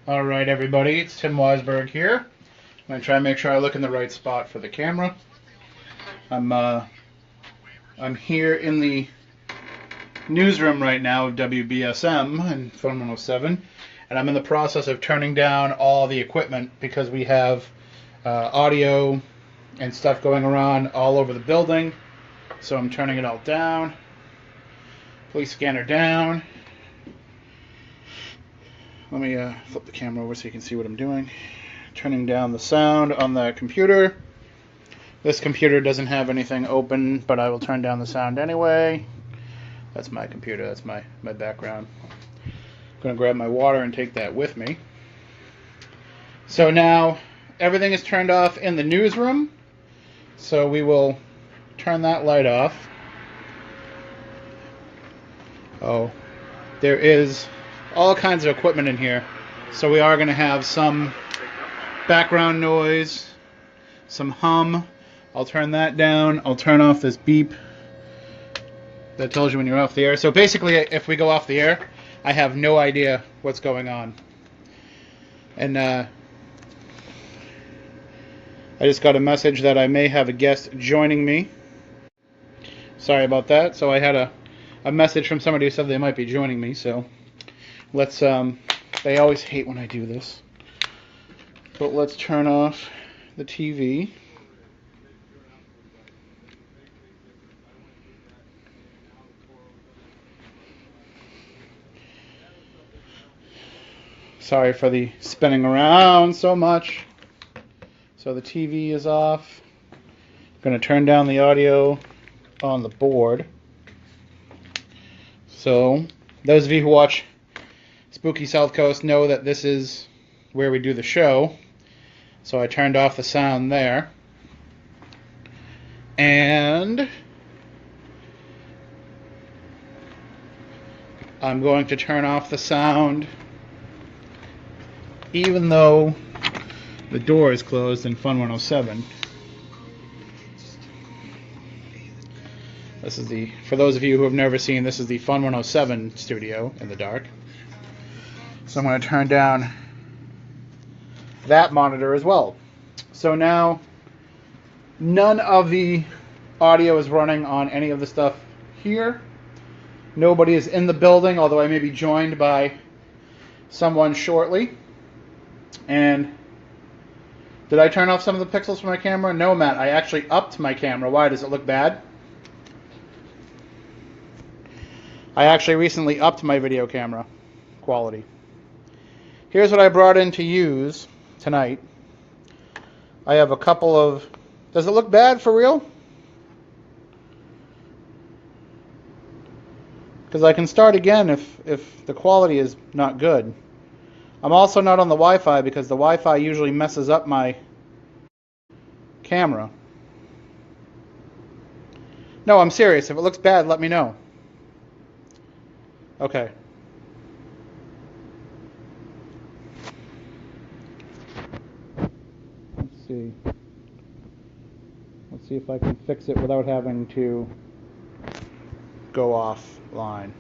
Alright everybody, it's Tim Weisberg here. I'm going to try and make sure I look in the right spot for the camera. I'm here in the newsroom right now of WBSM and Phone 107, and I'm in the process of turning down all the equipment because we have audio and stuff going around all over the building. So I'm turning it all down. Police scanner down. Let me flip the camera over so you can see what I'm doing. Turning down the sound on the computer. This computer doesn't have anything open, but I will turn down the sound anyway. That's my computer. That's my background. I'm going to grab my water and take that with me. So now everything is turned off in the newsroom. So we will turn that light off. Oh, there is all kinds of equipment in here, so we are going to have some background noise, some hum. I'll turn that down. I'll turn off this beep that tells you when you're off the air. So basically, if we go off the air, I have no idea what's going on. And I just got a message that I may have a guest joining me. Sorry about that. So I had a message from somebody who said they might be joining me, so let's, they always hate when I do this. But let's turn off the TV. Sorry for the spinning around so much. So the TV is off. I'm going to turn down the audio on the board. So those of you who watch Spooky South Coast know that this is where we do the show. So I turned off the sound there. And I'm going to turn off the sound even though the door is closed in Fun 107. This is the, for those of you who have never seen, this is the Fun 107 studio in the dark. So I'm going to turn down that monitor as well. So now none of the audio is running on any of the stuff here. Nobody is in the building, although I may be joined by someone shortly. And did I turn off some of the pixels from my camera? No, Matt, I actually upped my camera. Why? Does it look bad? I actually recently upped my video camera quality. Here's what I brought in to use tonight. I have a couple of... Does it look bad for real? Because I can start again if the quality is not good. I'm also not on the Wi-Fi because the Wi-Fi usually messes up my camera. No, I'm serious. If it looks bad, let me know. Okay. Let's see. Let's see if I can fix it without having to go offline.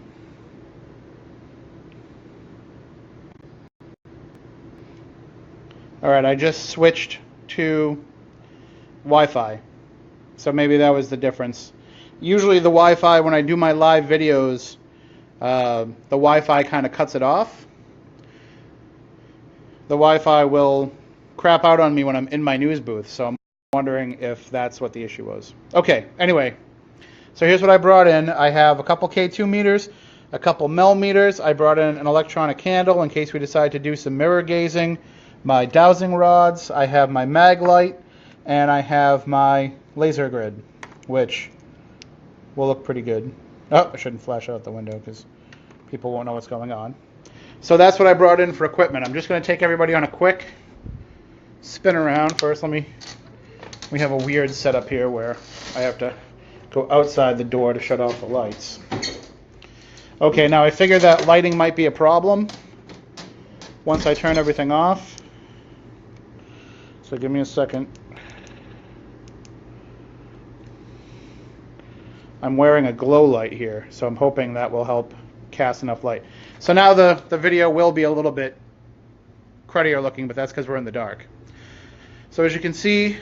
Alright, I just switched to Wi-Fi. So maybe that was the difference. Usually the Wi-Fi, when I do my live videos, the Wi-Fi kind of cuts it off. The Wi-Fi will crap out on me when I'm in my news booth, so I'm wondering if that's what the issue was. Okay, anyway, so here's what I brought in. I have a couple K2 meters, a couple Mel meters. I brought in an electronic candle in case we decide to do some mirror gazing. My dowsing rods, I have my mag light, and I have my laser grid, which will look pretty good. Oh, I shouldn't flash out the window because people won't know what's going on. So that's what I brought in for equipment. I'm just going to take everybody on a quick spin around. First, we have a weird setup here where I have to go outside the door to shut off the lights. Okay, now I figure that lighting might be a problem once I turn everything off. So give me a second. I'm wearing a glow light here, so I'm hoping that will help cast enough light. So now the video will be a little bit cruddier looking, but that's because we're in the dark. So as you can see,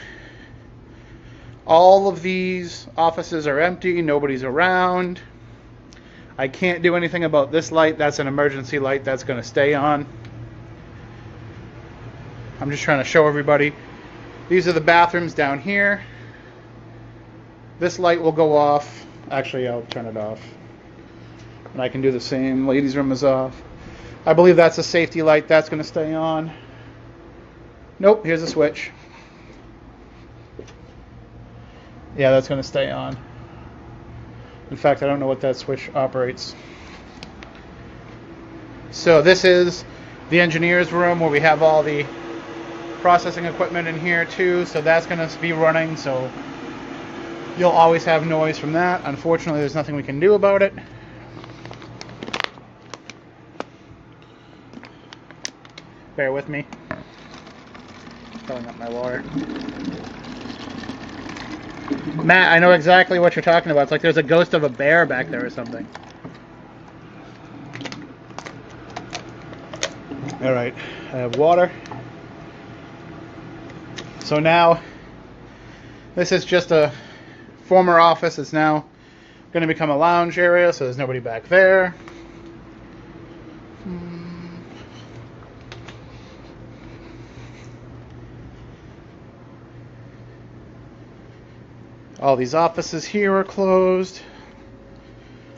all of these offices are empty. Nobody's around. I can't do anything about this light. That's an emergency light. That's going to stay on. I'm just trying to show everybody. These are the bathrooms down here. This light will go off. Actually, I'll turn it off. And I can do the same. Ladies' room is off. I believe that's a safety light. That's going to stay on. Nope, here's a switch. Yeah, that's going to stay on. In fact, I don't know what that switch operates. So this is the engineer's room where we have all the processing equipment in here too. So that's going to be running. So you'll always have noise from that. Unfortunately, there's nothing we can do about it. Bear with me. Filling up my water. Matt, I know exactly what you're talking about. It's like there's a ghost of a bear back there or something. All right, I have water. So now, this is just a former office. It's now going to become a lounge area, so there's nobody back there. All these offices here are closed.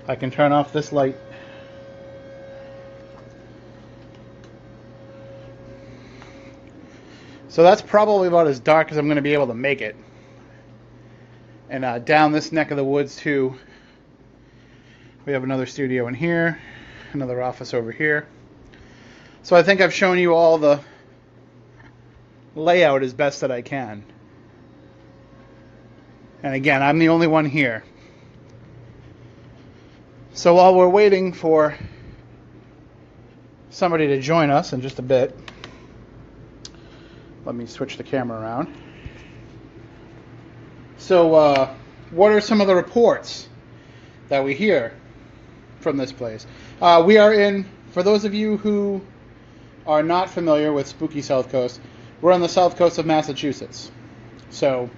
I can turn off this light. So that's probably about as dark as I'm going to be able to make it. And down this neck of the woods too, we have another studio in here, another office over here. So I think I've shown you all the layout as best that I can. And again, I'm the only one here. So while we're waiting for somebody to join us in just a bit, let me switch the camera around. So what are some of the reports that we hear from this place? We are in, for those of you who are not familiar with spooky South Coast, we're on the south coast of Massachusetts. So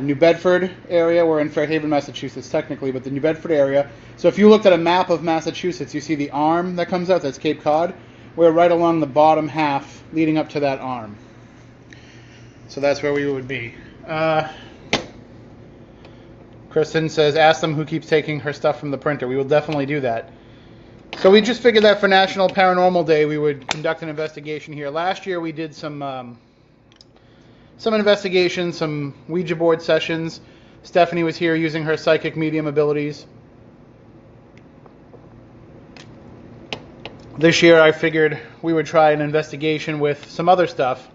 New Bedford area, we're in Fairhaven, Massachusetts technically, but the New Bedford area. So if you looked at a map of Massachusetts, you see the arm that comes out, that's Cape Cod. We're right along the bottom half leading up to that arm. So that's where we would be. Kristen says, ask them who keeps taking her stuff from the printer. We will definitely do that. So we just figured that for National Paranormal Day, we would conduct an investigation here. Last year we did some investigations, some Ouija board sessions. Stephanie was here using her psychic medium abilities. This year I figured we would try an investigation with some other stuff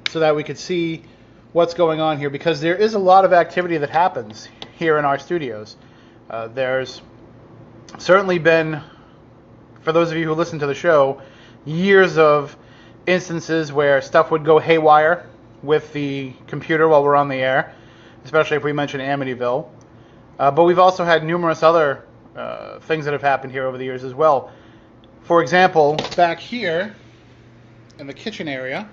so that we could see what's going on here, because there is a lot of activity that happens here in our studios. There's certainly been, for those of you who listen to the show, years of instances where stuff would go haywire with the computer while we're on the air, especially if we mention Amityville. But we've also had numerous other things that have happened here over the years as well. For example, back here in the kitchen area,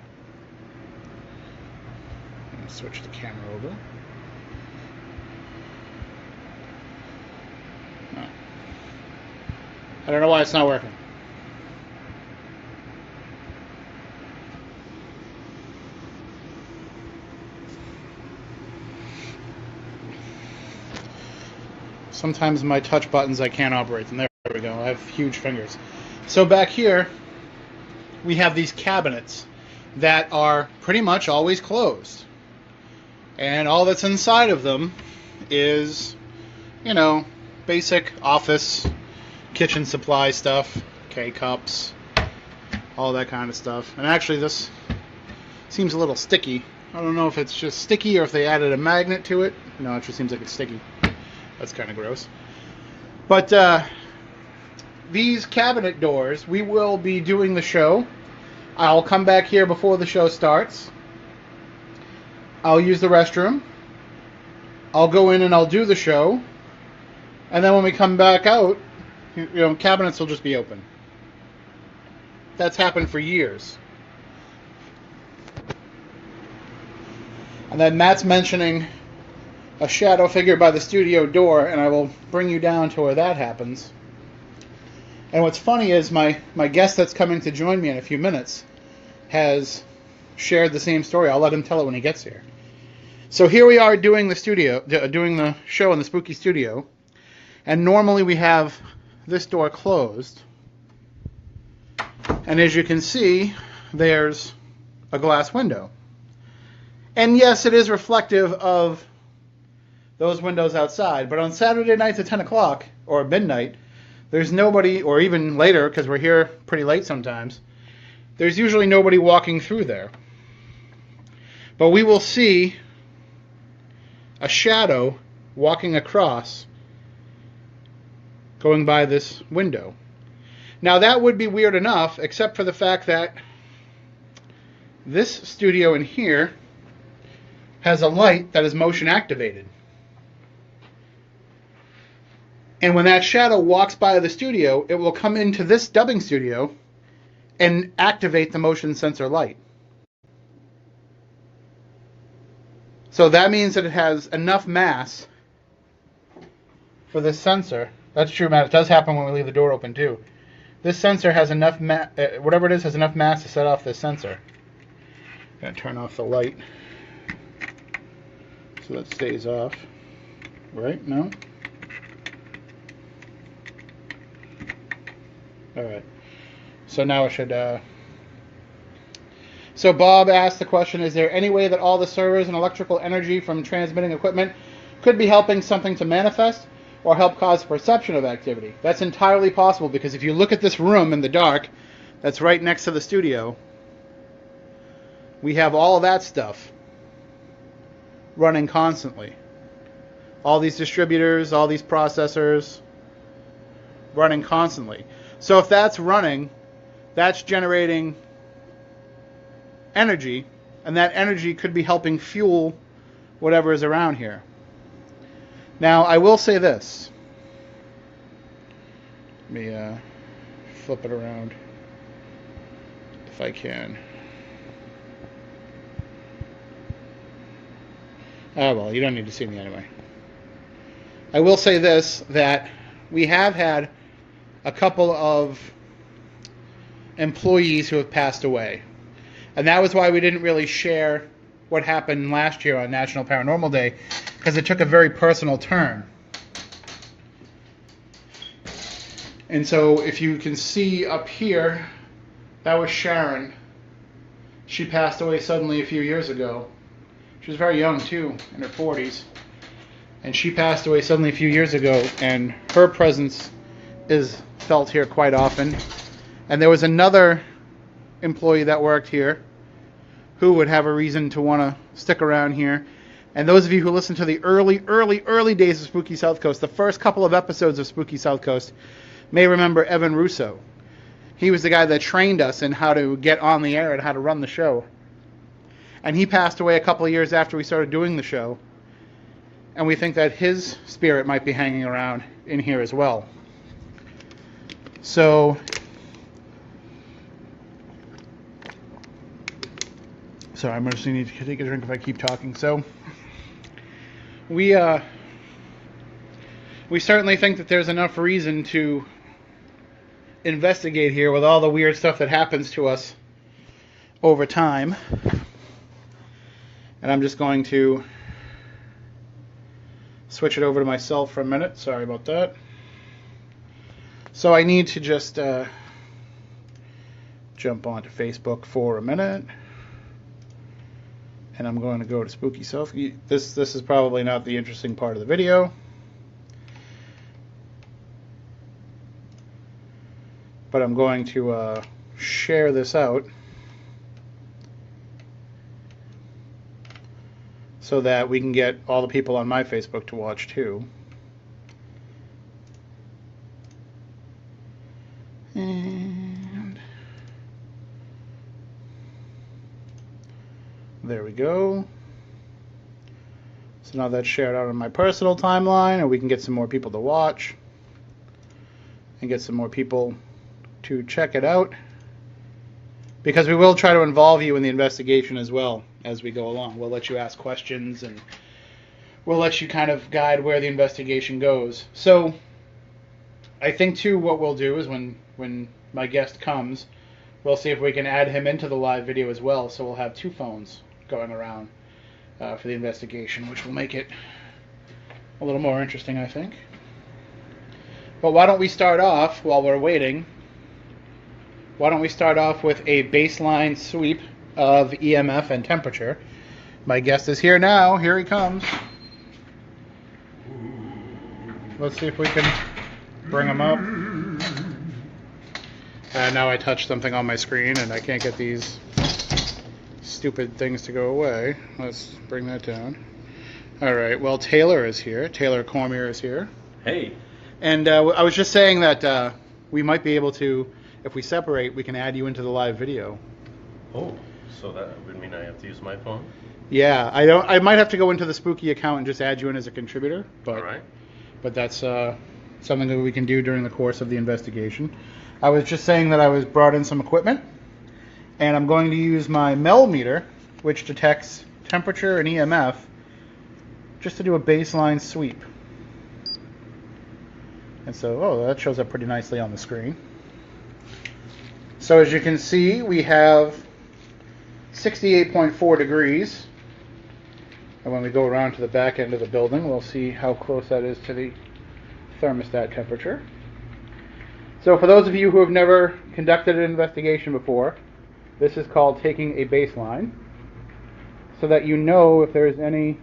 let me switch the camera over. Oh. I don't know why it's not working. Sometimes my touch buttons I can't operate them. There we go. I have huge fingers. So back here, we have these cabinets that are pretty much always closed. And all that's inside of them is, you know, basic office, kitchen supply stuff, K-cups, all that kind of stuff. And actually this seems a little sticky. I don't know if it's just sticky or if they added a magnet to it. No, it just seems like it's sticky. That's kind of gross. But these cabinet doors, we will be doing the show. I'll come back here before the show starts. I'll use the restroom. I'll go in and I'll do the show. And then when we come back out, you know, cabinets will just be open. That's happened for years. And then Matt's mentioning a shadow figure by the studio door, and I will bring you down to where that happens. And what's funny is my guest that's coming to join me in a few minutes has shared the same story. I'll let him tell it when he gets here. So here we are doing the show in the spooky studio, and normally we have this door closed. And as you can see, there's a glass window. And yes, it is reflective of those windows outside, but on Saturday nights at 10 o'clock or midnight, there's nobody, or even later, because we're here pretty late sometimes, there's usually nobody walking through there. But we will see a shadow walking across, going by this window. Now that would be weird enough, except for the fact that this studio in here has a light that is motion activated. And when that shadow walks by the studio, it will come into this dubbing studio and activate the motion sensor light. So that means that it has enough mass for this sensor. That's true, Matt. It does happen when we leave the door open too. This sensor has enough whatever it is has enough mass to set off this sensor. I'm going to turn off the light so that stays off. Right? No? Alright. So now it should... So Bob asked the question, is there any way that all the servers and electrical energy from transmitting equipment could be helping something to manifest or help cause perception of activity? That's entirely possible, because if you look at this room in the dark that's right next to the studio, we have all of that stuff running constantly. All these distributors, all these processors running constantly. So if that's running, that's generating energy, and that energy could be helping fuel whatever is around here. Now, I will say this. Let me flip it around if I can. Ah, well, you don't need to see me anyway. I will say this, that we have had a couple of employees who have passed away. And that was why we didn't really share what happened last year on National Paranormal Day, because it took a very personal turn. And so if you can see up here, that was Sharon. She passed away suddenly a few years ago. She was very young too, in her 40s. And she passed away suddenly a few years ago, and her presence is felt here quite often. And there was another employee that worked here who would have a reason to want to stick around here. And those of you who listened to the early days of Spooky South Coast, the first couple of episodes of Spooky South Coast, may remember Evan Russo. He was the guy that trained us in how to get on the air and how to run the show. And he passed away a couple of years after we started doing the show. And we think that his spirit might be hanging around in here as well. So, sorry, I'm just going to need to take a drink if I keep talking. So, we certainly think that there's enough reason to investigate here with all the weird stuff that happens to us over time. And I'm just going to switch it over to myself for a minute. Sorry about that. So I need to just jump onto Facebook for a minute. And I'm going to go to Spooky South. This is probably not the interesting part of the video. But I'm going to share this out so that we can get all the people on my Facebook to watch too. And there we go. So now that's shared out on my personal timeline, and we can get some more people to watch and get some more people to check it out. because we will try to involve you in the investigation as well as we go along. We'll let you ask questions and we'll let you kind of guide where the investigation goes. So I think too what we'll do is when my guest comes, we'll see if we can add him into the live video as well. So we'll have two phones going around for the investigation, which will make it a little more interesting, I think. But why don't we start off while we're waiting? Why don't we start off with a baseline sweep of EMF and temperature? My guest is here now. Here he comes. Let's see if we can bring him up. And now I touched something on my screen and I can't get these stupid things to go away. Let's bring that down. All right. Well, Taylor is here. Taylor Cormier is here. Hey. And I was just saying that we might be able to, if we separate, we can add you into the live video. Oh, so that would mean I have to use my phone? Yeah, I might have to go into the Spooky account and just add you in as a contributor. But, all right. But that's something that we can do during the course of the investigation. I was just saying that I was brought in some equipment, and I'm going to use my Mel meter, which detects temperature and EMF, just to do a baseline sweep. And so, that shows up pretty nicely on the screen. So as you can see, we have 68.4 degrees. And when we go around to the back end of the building, we'll see how close that is to the thermostat temperature. So for those of you who have never conducted an investigation before, this is called taking a baseline, so that you know if there's any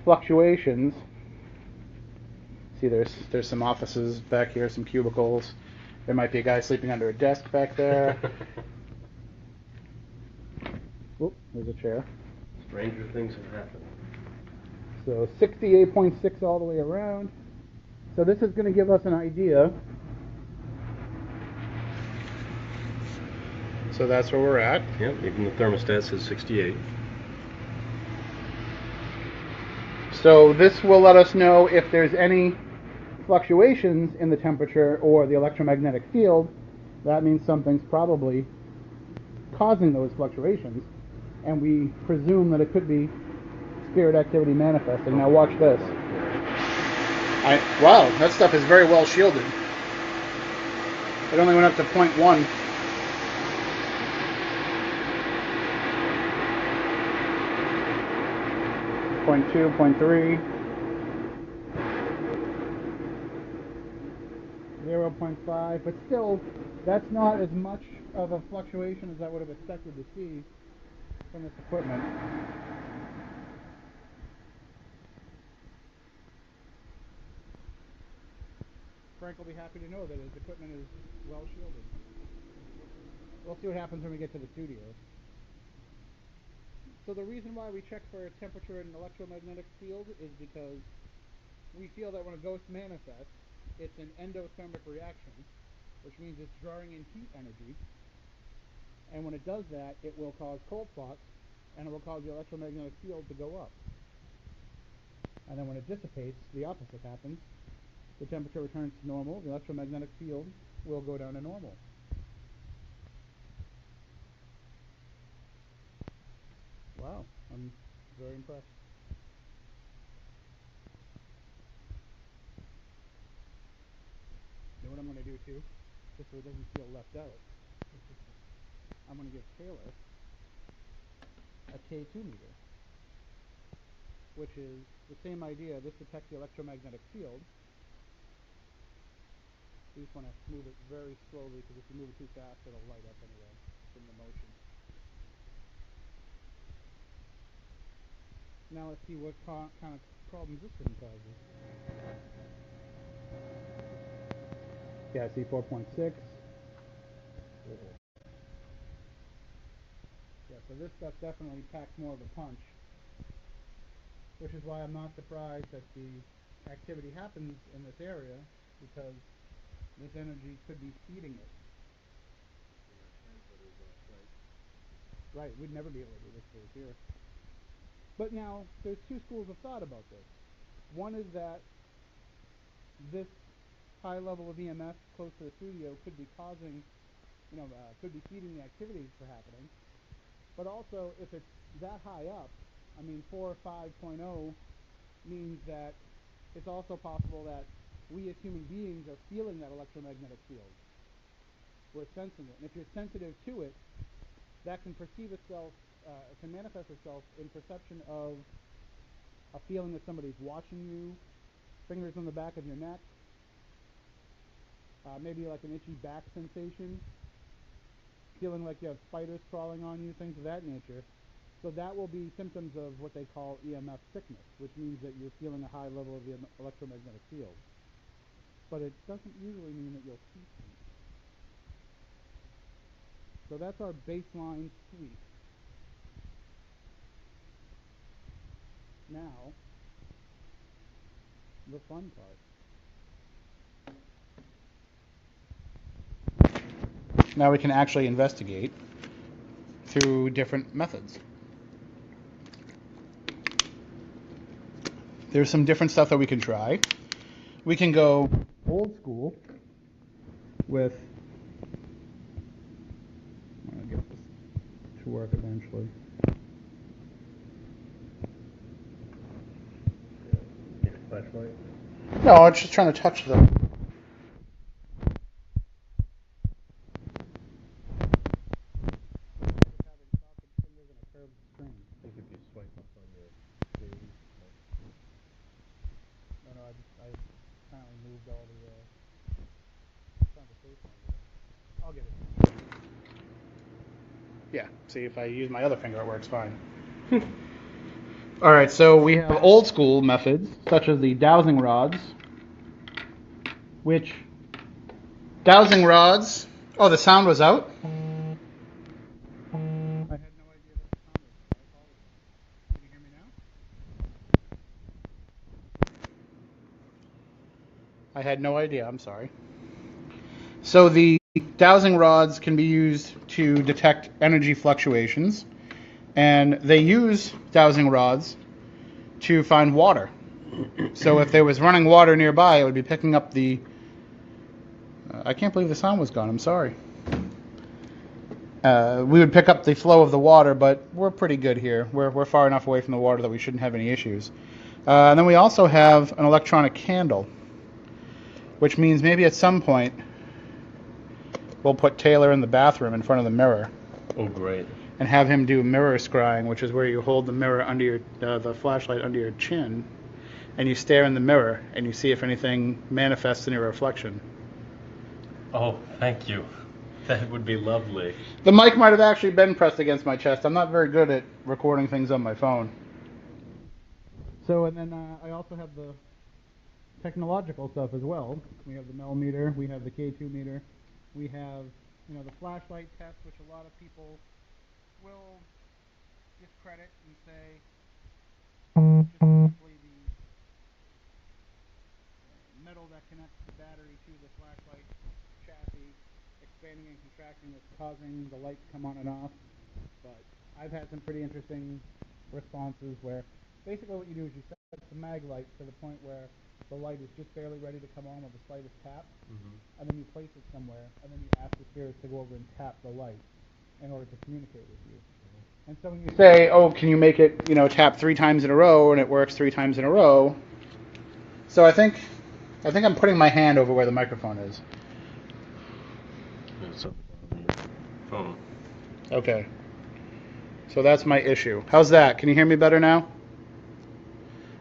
fluctuations. See, there's some offices back here, some cubicles. There might be a guy sleeping under a desk back there. Oop, there's a chair. Stranger things have happened. So 68.6 all the way around. So this is going to give us an idea. So that's where we're at. Yep, even the thermostat says 68. So this will let us know if there's any fluctuations in the temperature or the electromagnetic field. That means something's probably causing those fluctuations, and we presume that it could be spirit activity manifesting. Now watch this. Wow, that stuff is very well shielded. It only went up to 0.1. Point 2, 0.3, 0.5, but still, that's not as much of a fluctuation as I would have expected to see from this equipment. Frank will be happy to know that his equipment is well shielded. We'll see what happens when we get to the studio. So the reason why we check for temperature and electromagnetic field is because we feel that when a ghost manifests, it's an endothermic reaction, which means it's drawing in heat energy. And when it does that, it will cause cold spots, and it will cause the electromagnetic field to go up. And then when it dissipates, the opposite happens. The temperature returns to normal, the electromagnetic field will go down to normal. Wow, I'm very impressed. You know what I'm going to do too? Just so it doesn't feel left out. I'm going to give Taylor a K2 meter, which is the same idea. This detects the electromagnetic field. You just want to move it very slowly, because if you move it too fast, it'll light up anyway from the motion. Now let's see what kind of problems this thing causes. Yeah, I see 4.6. Yeah, so this stuff definitely packs more of a punch, which is why I'm not surprised that the activity happens in this area, because this energy could be feeding it. Right, we'd never be able to do this if it was here. But now, there's two schools of thought about this. One is that this high level of EMF close to the studio could be causing could be feeding the activity for happening. But also, if it's that high up, I mean, 4 or 5.0 means that it's also possible that we as human beings are feeling that electromagnetic field. We're sensing it. And if you're sensitive to it, that can perceive itself, can manifest itself in perception of a feeling that somebody's watching you, fingers on the back of your neck, maybe like an itchy back sensation, feeling like you have spiders crawling on you, things of that nature. So that will be symptoms of what they call EMF sickness, which means that you're feeling a high level of the electromagnetic field. But it doesn't usually mean that you'll see things. So that's our baseline suite. Now, the fun part. Now we can actually investigate through different methods. There's some different stuff that we can try. We can go old school with, I'll get this to work eventually. Flashlight? No, I'm just trying to touch them. I think if you swipe up on your screen. No, I apparently moved all the conversation over there. I'll get it. Yeah, see, if I use my other finger, it works fine. All right, so we have old school methods, such as the dowsing rods, which dowsing rods. Oh, the sound was out? I had no idea that the sound was out. I apologize. Can you hear me now? I had no idea. I'm sorry. So the dowsing rods can be used to detect energy fluctuations, and they use dowsing rods to find water. So if there was running water nearby, it would be picking up the... I can't believe the sound was gone. I'm sorry. We would pick up the flow of the water, but we're pretty good here. We're far enough away from the water that we shouldn't have any issues. And then we also have an electronic candle, which means maybe at some point we'll put Taylor in the bathroom in front of the mirror. Oh, great. And have him do mirror scrying, which is where you hold the mirror under your, the flashlight under your chin, and you stare in the mirror, and you see if anything manifests in your reflection. Oh, thank you. That would be lovely. The mic might have actually been pressed against my chest. I'm not very good at recording things on my phone. So, and then I also have the technological stuff as well. We have the Mel meter, we have the K2 meter, we have, the flashlight test, which a lot of people will discredit and say just simply the metal that connects the battery to the flashlight chassis expanding and contracting is causing the light to come on and off. But I've had some pretty interesting responses where basically what you do is you set the mag light to the point where the light is just barely ready to come on with the slightest tap, and then you place it somewhere, and then you ask the spirits to go over and tap the light in order to communicate with you. And so when you say, oh, can you make it, tap 3 times in a row, and it works 3 times in a row. So I think I'm putting my hand over where the microphone is. It's up on your phone. Okay. So that's my issue. How's that? Can you hear me better now?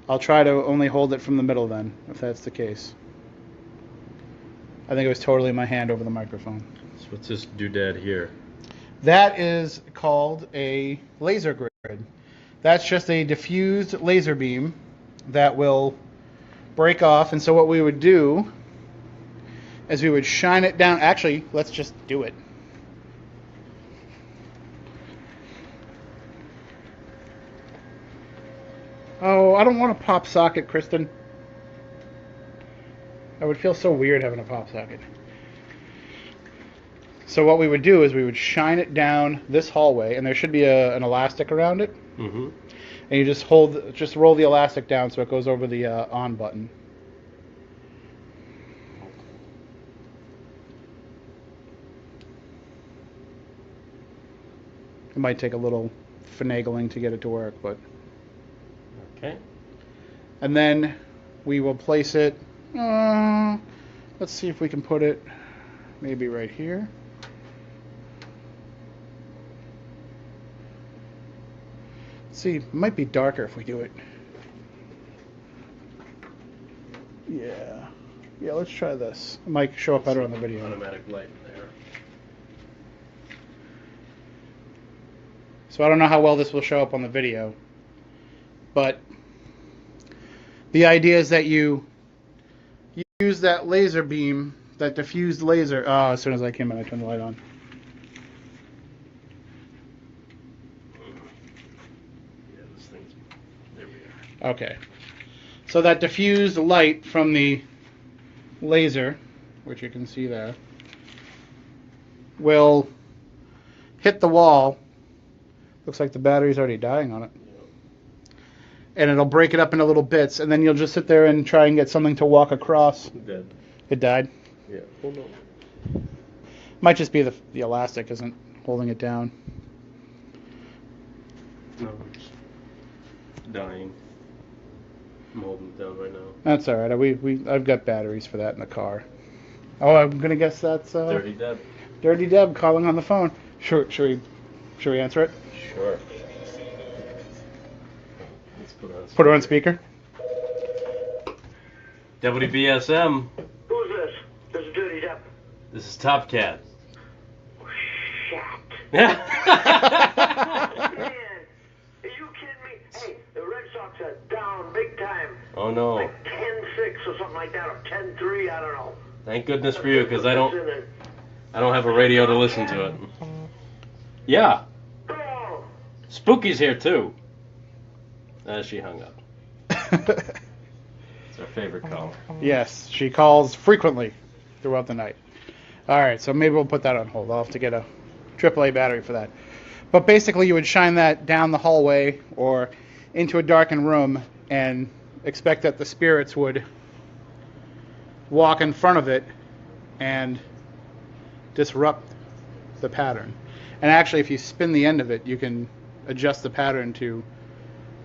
I'll try to only hold it from the middle then, if that's the case. I think it was totally my hand over the microphone. So what's this doodad here? That is called a laser grid. That's just a diffused laser beam that will break off. And so what we would do is we would shine it down. Actually, let's just do it. Oh, I don't want a pop socket, Kristen. I would feel so weird having a pop socket. So what we would do is we would shine it down this hallway, and there should be an elastic around it. Mm-hmm. And you just roll the elastic down so it goes over the on button. It might take a little finagling to get it to work, but... Okay. And then we will place it... let's see if we can put it maybe right here. See, it might be darker if we do it. Yeah. Yeah, let's try this. It might show up better on the video. Automatic light there. So I don't know how well this will show up on the video, but the idea is that you use that laser beam, that diffused laser. Oh, as soon as I came in, I turned the light on. Yeah, this thing's... There we are. Okay. So that diffused light from the laser, which you can see there, will hit the wall. Looks like the battery's already dying on it. And it'll break it up into little bits, and then you'll just sit there and try and get something to walk across. Dead. It died? Yeah. Hold on. Might just be the elastic isn't holding it down. No, it's dying. I'm holding it down right now. That's all right. I've got batteries for that in the car. Oh, I'm gonna guess that's Dirty Deb. Dirty Deb calling on the phone. Should we answer it? Sure. Let's Put her on speaker. WBSM. Who's this? This is Dirty Dep. This is Top Cat. Shit. Yeah. Man, are you kidding me? Hey, the Red Sox are down big time. Oh no. Like 10-6 or something like that, or 10-3, I don't know. Thank goodness for you, because I don't have a radio to listen to it. Yeah. Oh, Spooky's here too. She hung up. It's our favorite caller. Yes, she calls frequently throughout the night. All right, so maybe we'll put that on hold. I'll have to get a AAA battery for that. But basically, you would shine that down the hallway or into a darkened room and expect that the spirits would walk in front of it and disrupt the pattern. And actually, if you spin the end of it, you can adjust the pattern to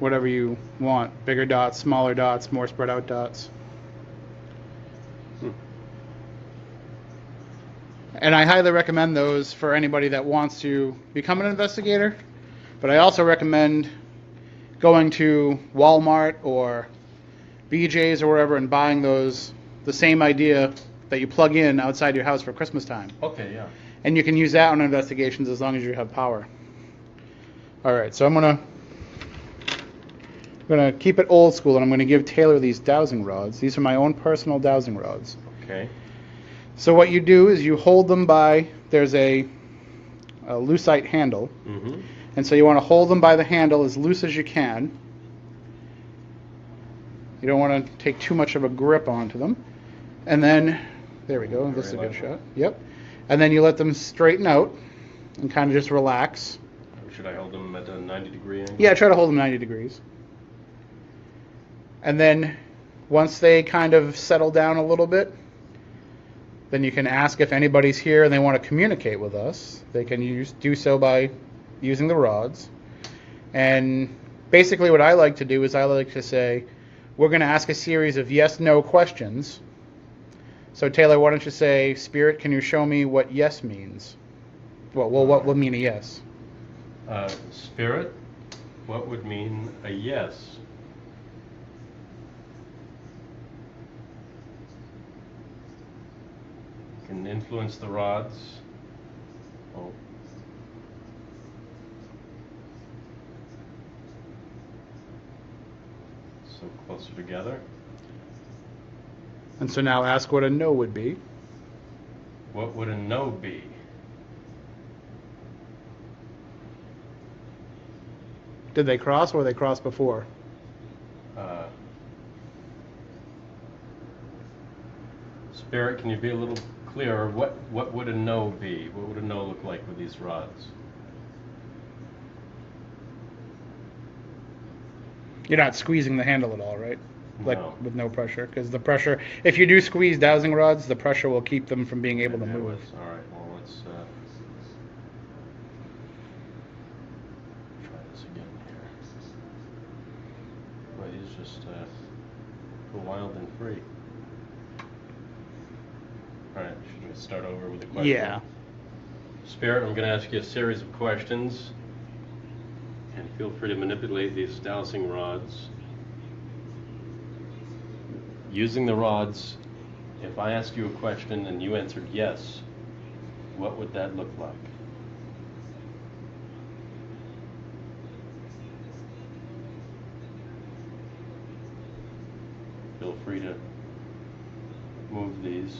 whatever you want. Bigger dots, smaller dots, more spread out dots. And I highly recommend those for anybody that wants to become an investigator. But I also recommend going to Walmart or BJ's or wherever and buying those, the same idea that you plug in outside your house for Christmas time. Okay, yeah. And you can use that on investigations as long as you have power. All right, so I'm gonna keep it old school, and I'm gonna give Taylor these dowsing rods. These are my own personal dowsing rods. Okay. So what you do is you hold them by, there's a lucite handle, Mm-hmm. and so you want to hold them by the handle as loose as you can. You don't want to take too much of a grip onto them. And then, there we go, this is a good shot. Yep. And then you let them straighten out and kind of just relax. Should I hold them at a 90-degree angle? Yeah, try to hold them 90 degrees. And then once they kind of settle down a little bit, then you can ask if anybody's here and they want to communicate with us. They can do so by using the rods. And basically what I like to do is I like to say, we're going to ask a series of yes-no questions. So Taylor, why don't you say, Spirit, can you show me what yes means? Well, what would mean a yes? Spirit, what would mean a yes? Can influence the rods. Oh. So closer together. And so now ask what a no would be. What would a no be? Did they cross or were they crossed before? Spirit, can you be a little clearer? What would a no be? What would a no look like with these rods? You're not squeezing the handle at all, right? Like No. with no pressure, because the pressure, if you do squeeze dowsing rods, the pressure will keep them from being able to Yeah, move. All right. Well, let's. Well, he's just go wild and free. All right, should we start over with the question? Yeah. Spirit, I'm going to ask you a series of questions, and feel free to manipulate these dowsing rods. Using the rods, if I asked you a question and you answered yes, what would that look like? Feel free to move these.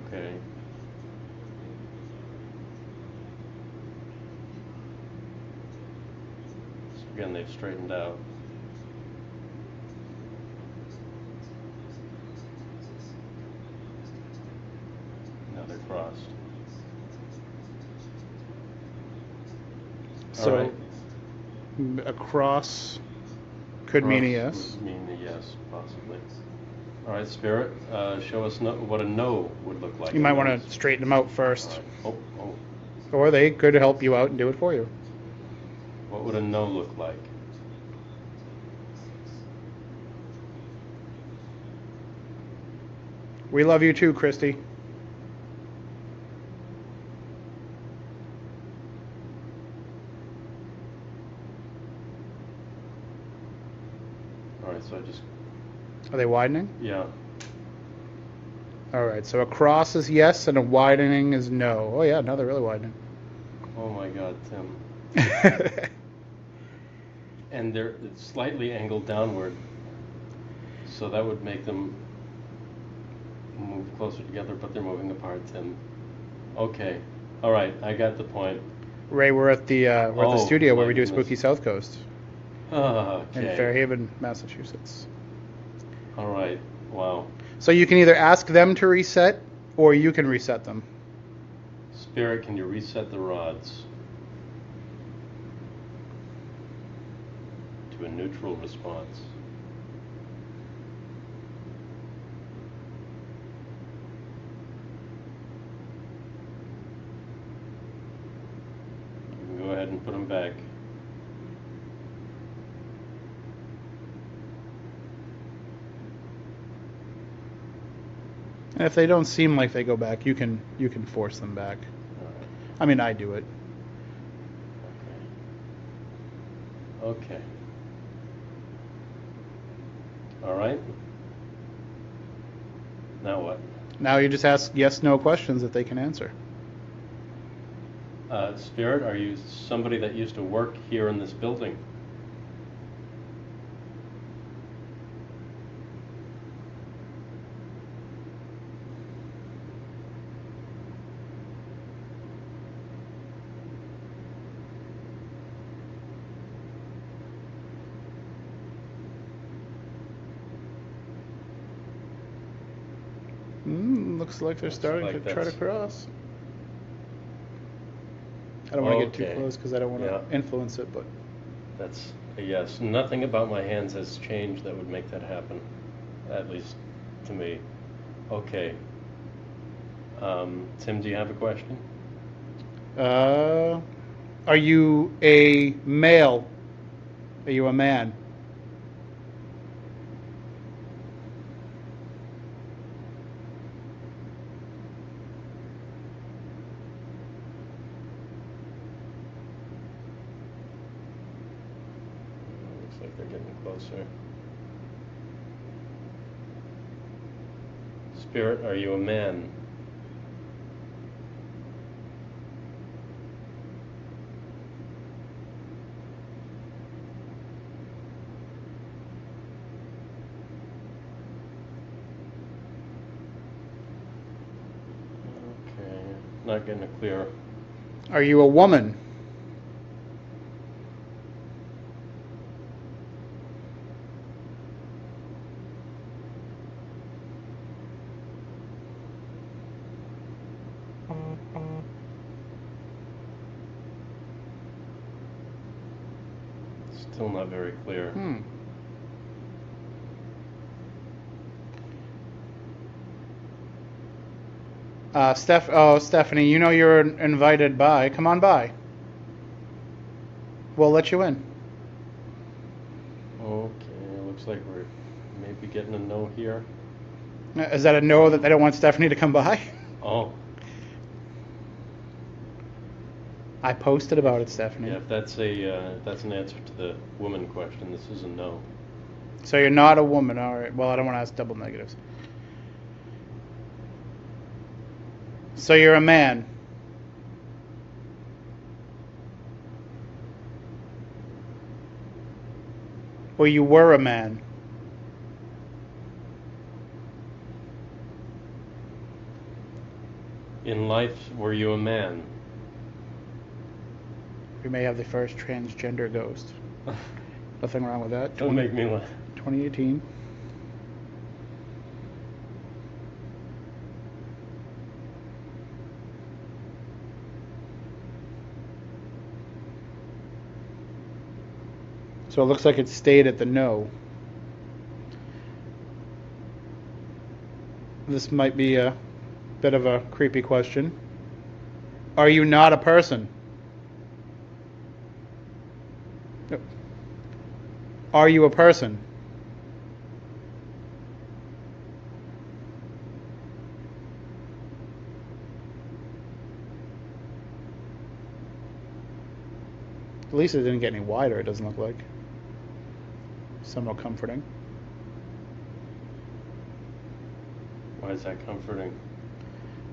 Okay. So again, they've straightened out. Now they're crossed. So All right. a cross could mean a Cross yes. would mean a yes, possibly. All right, Spirit, show us what a no would look like. You might want to straighten them out first. All right. Oh. Or they could help you out and do it for you. What would a no look like? We love you too, Christy. All right, so I just, Are they widening? yeah. All right, so a cross is yes and a widening is no. Oh, yeah, no, they're really widening. Oh my God, Tim. And they're slightly angled downward, so that would make them move closer together, but they're moving apart, Tim. Okay, all right, I got the point. Ray, we're at the studio where we do goodness. Spooky South Coast in Okay. Fairhaven, Massachusetts. All right. Wow. So you can either ask them to reset or you can reset them. Spirit, can you reset the rods to a neutral response? You can go ahead and put them back. And if they don't seem like they go back, you can force them back. All right. I mean, I do it. Okay. All right. Now what? Now you just ask yes/no questions that they can answer. Spirit, are you somebody that used to work here in this building? Looks like they're Looks starting like to try to that's- cross. I don't want to get too Okay. close because I don't want to Yeah. influence it, but That's a yes. Nothing about my hands has changed that would make that happen, at least to me. Okay. Tim, do you have a question? are you a male? Are you a man? Looks like they're getting closer. Spirit, are you a man? Okay, not getting a clear. Are you a woman? Still not very clear. Stephanie, you know you're invited by. Come on by. We'll let you in. Okay, looks like we're maybe getting a no here. Is that a no that they don't want Stephanie to come by? Oh, I posted about it, Stephanie. yeah, if that's an answer to the woman question, this is a no. So you're not a woman, all right. Well, I don't want to ask double negatives. So you're a man. Or you were a man. In life, were you a man? You may have the first transgender ghost. Nothing wrong with that. Don't make me laugh. 2018. So it looks like it stayed at the no. This might be a bit of a creepy question. Are you not a person? No. Are you a person? At least it didn't get any wider, it doesn't look like. Somewhat comforting. Why is that comforting?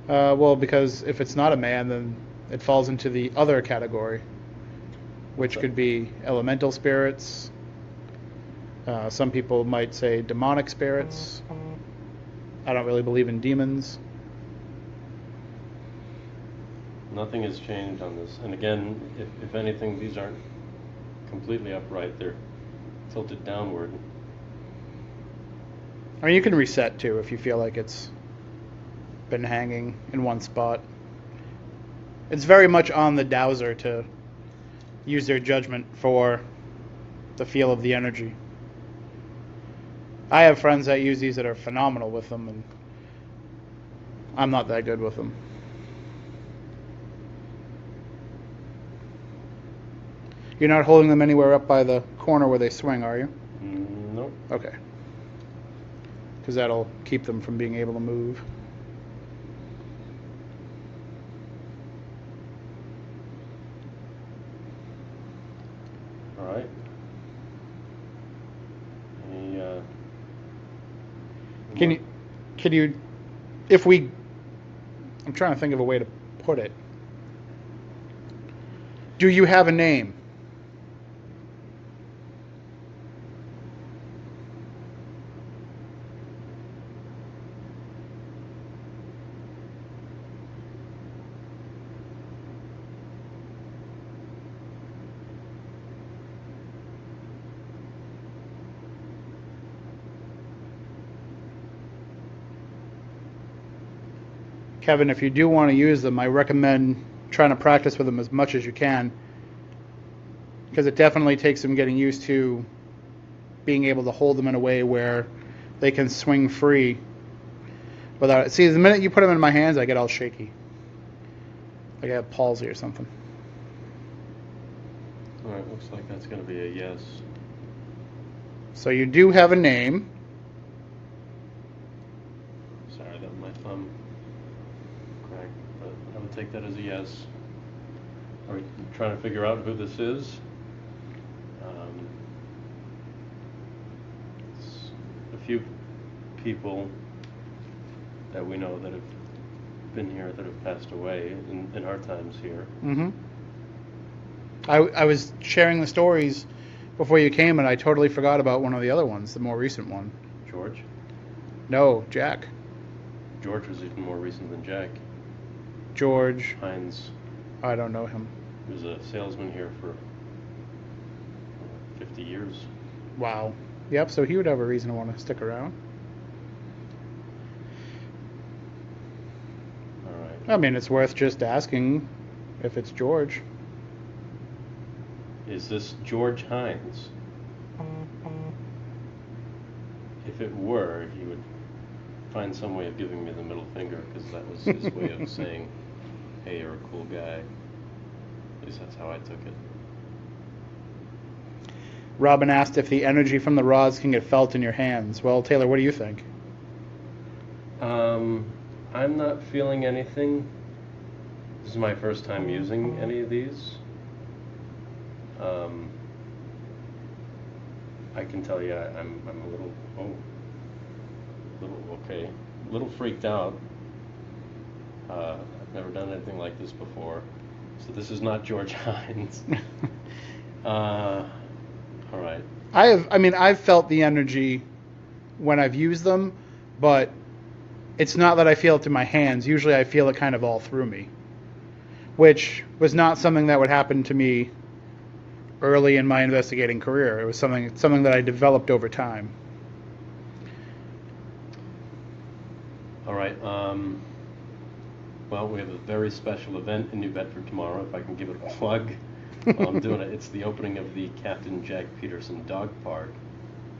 Well, because if it's not a man, then it falls into the other category, which could be elemental spirits. Some people might say demonic spirits. I don't really believe in demons. Nothing has changed on this. And again, if anything, these aren't completely upright. They're tilted downward. I mean, you can reset too if you feel like it's been hanging in one spot. It's very much on the dowser to use their judgment for the feel of the energy. I have friends that use these that are phenomenal with them, and I'm not that good with them. You're not holding them anywhere up by the corner where they swing, are you? Nope. Okay. Because that'll keep them from being able to move. All right. Any, Can you, if we, I'm trying to think of a way to put it. Do you have a name? Kevin, if you do want to use them, I recommend trying to practice with them as much as you can, because it definitely takes some getting used to being able to hold them in a way where they can swing free without it. See, the minute you put them in my hands, I get all shaky. Like I have palsy or something. all right, looks like that's going to be a yes. So you do have a name. Sorry that my thumb cracked, but I would take that as a yes. Are we trying to figure out who this is? It's a few people that we know that have been here that have passed away in our times here. Mm-hmm. I was sharing the stories before you came, and I totally forgot about one of the other ones, the more recent one. George? No, Jack. George was even more recent than Jack. George. Hines I don't know him. was a salesman here for 50 years. Wow. Yep, so he would have a reason to want to stick around. All right. I mean, it's worth just asking if it's George. Is this George Hines? If it were, he would find some way of giving me the middle finger, because that was his way of saying, hey, you're a cool guy. At least that's how I took it. Robin asked if the energy from the rods can get felt in your hands. Well, Taylor, what do you think? I'm not feeling anything. This is my first time using any of these. I can tell you I'm a little a little freaked out. I've never done anything like this before, so this is not George Hines. All right. I've felt the energy when I've used them, but it's not that I feel it in my hands. Usually I feel it kind of all through me, which was not something that would happen to me early in my investigating career. It was something that I developed over time. All right. Well, we have a very special event in New Bedford tomorrow. If I can give it a plug while I'm doing it, it's the opening of the Captain Jack Peterson Dog Park.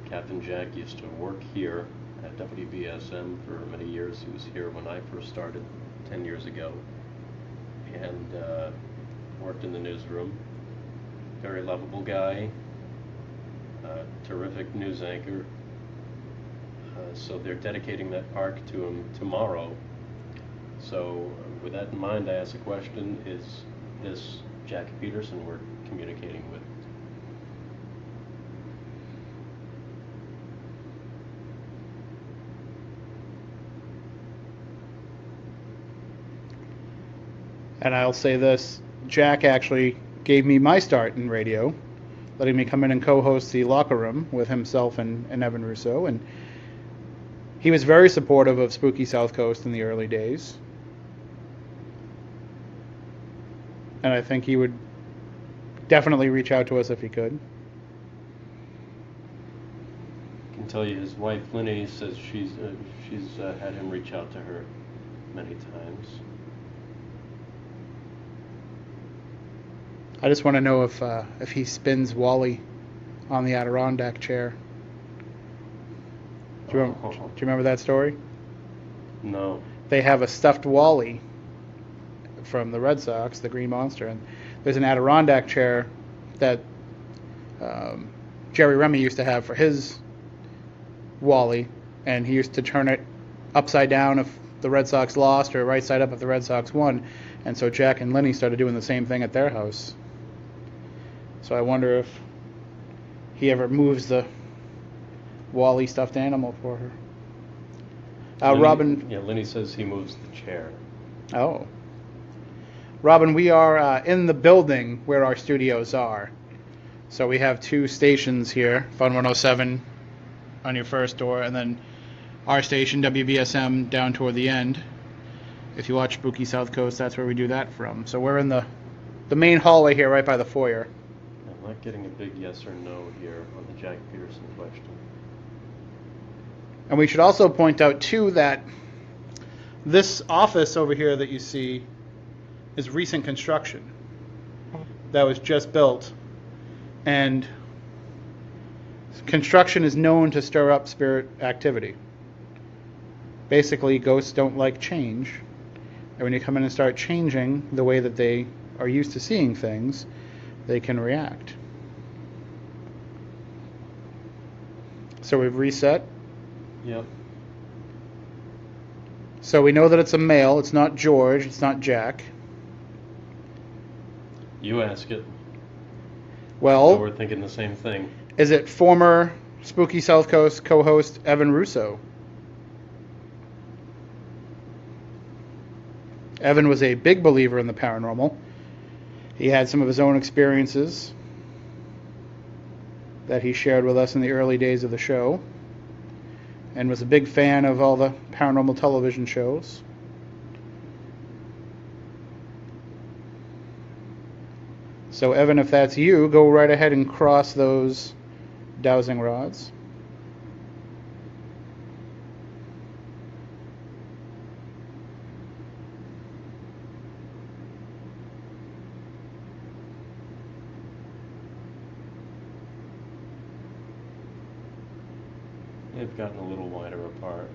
Captain Jack used to work here at WBSM for many years. He was here when I first started 10 years ago, and worked in the newsroom. Very lovable guy, terrific news anchor. So they're dedicating that park to him tomorrow. So with that in mind, I ask a question: is this Jack Peterson we're communicating with? And I'll say this, Jack actually gave me my start in radio, letting me come in and co-host the Locker Room with himself and Evan Russo, and he was very supportive of Spooky South Coast in the early days. And I think he would definitely reach out to us if he could. I can tell you his wife, Linny, says she's had him reach out to her many times. I just want to know if he spins Wally on the Adirondack chair. Do you remember that story? No. They have a stuffed Wally from the Red Sox, the Green Monster, and there's an Adirondack chair that Jerry Remy used to have for his Wally, and he used to turn it upside down if the Red Sox lost, or right side up if the Red Sox won. And so Jack and Lenny started doing the same thing at their house. So I wonder if he ever moves the Wally stuffed animal for her. Robin. Yeah, Lenny says he moves the chair. Oh. Robin, we are in the building where our studios are. So we have two stations here, Fun 107 on your first door, and then our station, WBSM, down toward the end. If you watch Spooky South Coast, that's where we do that from. So we're in the main hallway here, right by the foyer. I'm not getting a big yes or no here on the Jack Peterson question. And we should also point out, too, that this office over here that you see is recent construction. That was just built. And construction is known to stir up spirit activity. Basically, ghosts don't like change. And when you come in and start changing the way that they are used to seeing things, they can react. So we've reset. Yep. So we know that it's a male. It's not George. It's not Jack. You ask it. Well, So we're thinking the same thing. is it former Spooky South Coast co-host Evan Russo? Evan was a big believer in the paranormal. He had some of his own experiences that he shared with us in the early days of the show, and was a big fan of all the paranormal television shows. So Evan, if that's you, go right ahead and cross those dowsing rods. They've gotten a little wider apart.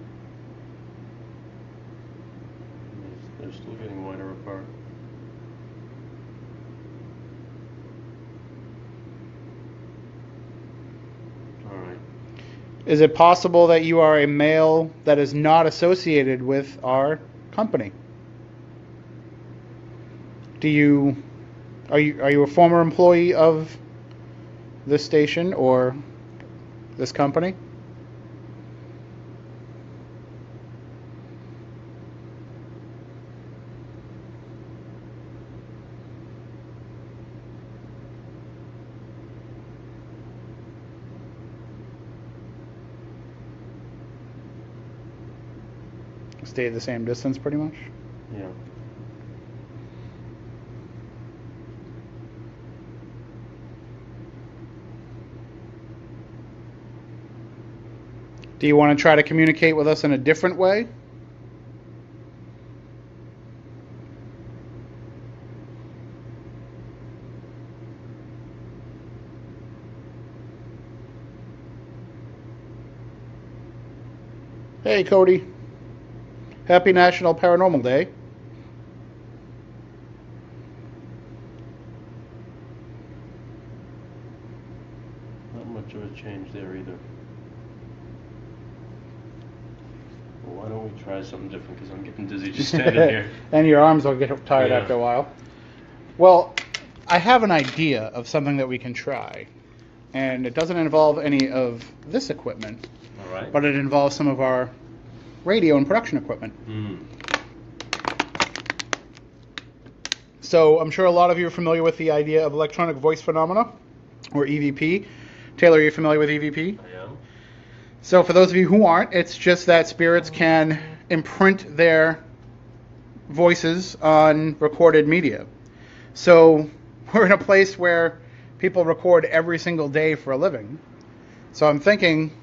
They're still getting wider apart. All right. Is it possible that you are a male that is not associated with our company? Are you a former employee of this station or this company? Stay the same distance pretty much? Yeah. Do you want to try to communicate with us in a different way? Hey, Cody. Happy National Paranormal Day. Not much of a change there either. Well, why don't we try something different? Because I'm getting dizzy just standing here. And your arms will get tired Yeah. after a while. Well, I have an idea of something that we can try. And it doesn't involve any of this equipment, All right. but it involves some of our radio and production equipment. So I'm sure a lot of you are familiar with the idea of electronic voice phenomena, or EVP. Taylor, are you familiar with EVP? I am. So for those of you who aren't, it's just that spirits can imprint their voices on recorded media. So we're in a place where people record every single day for a living. So I'm thinking,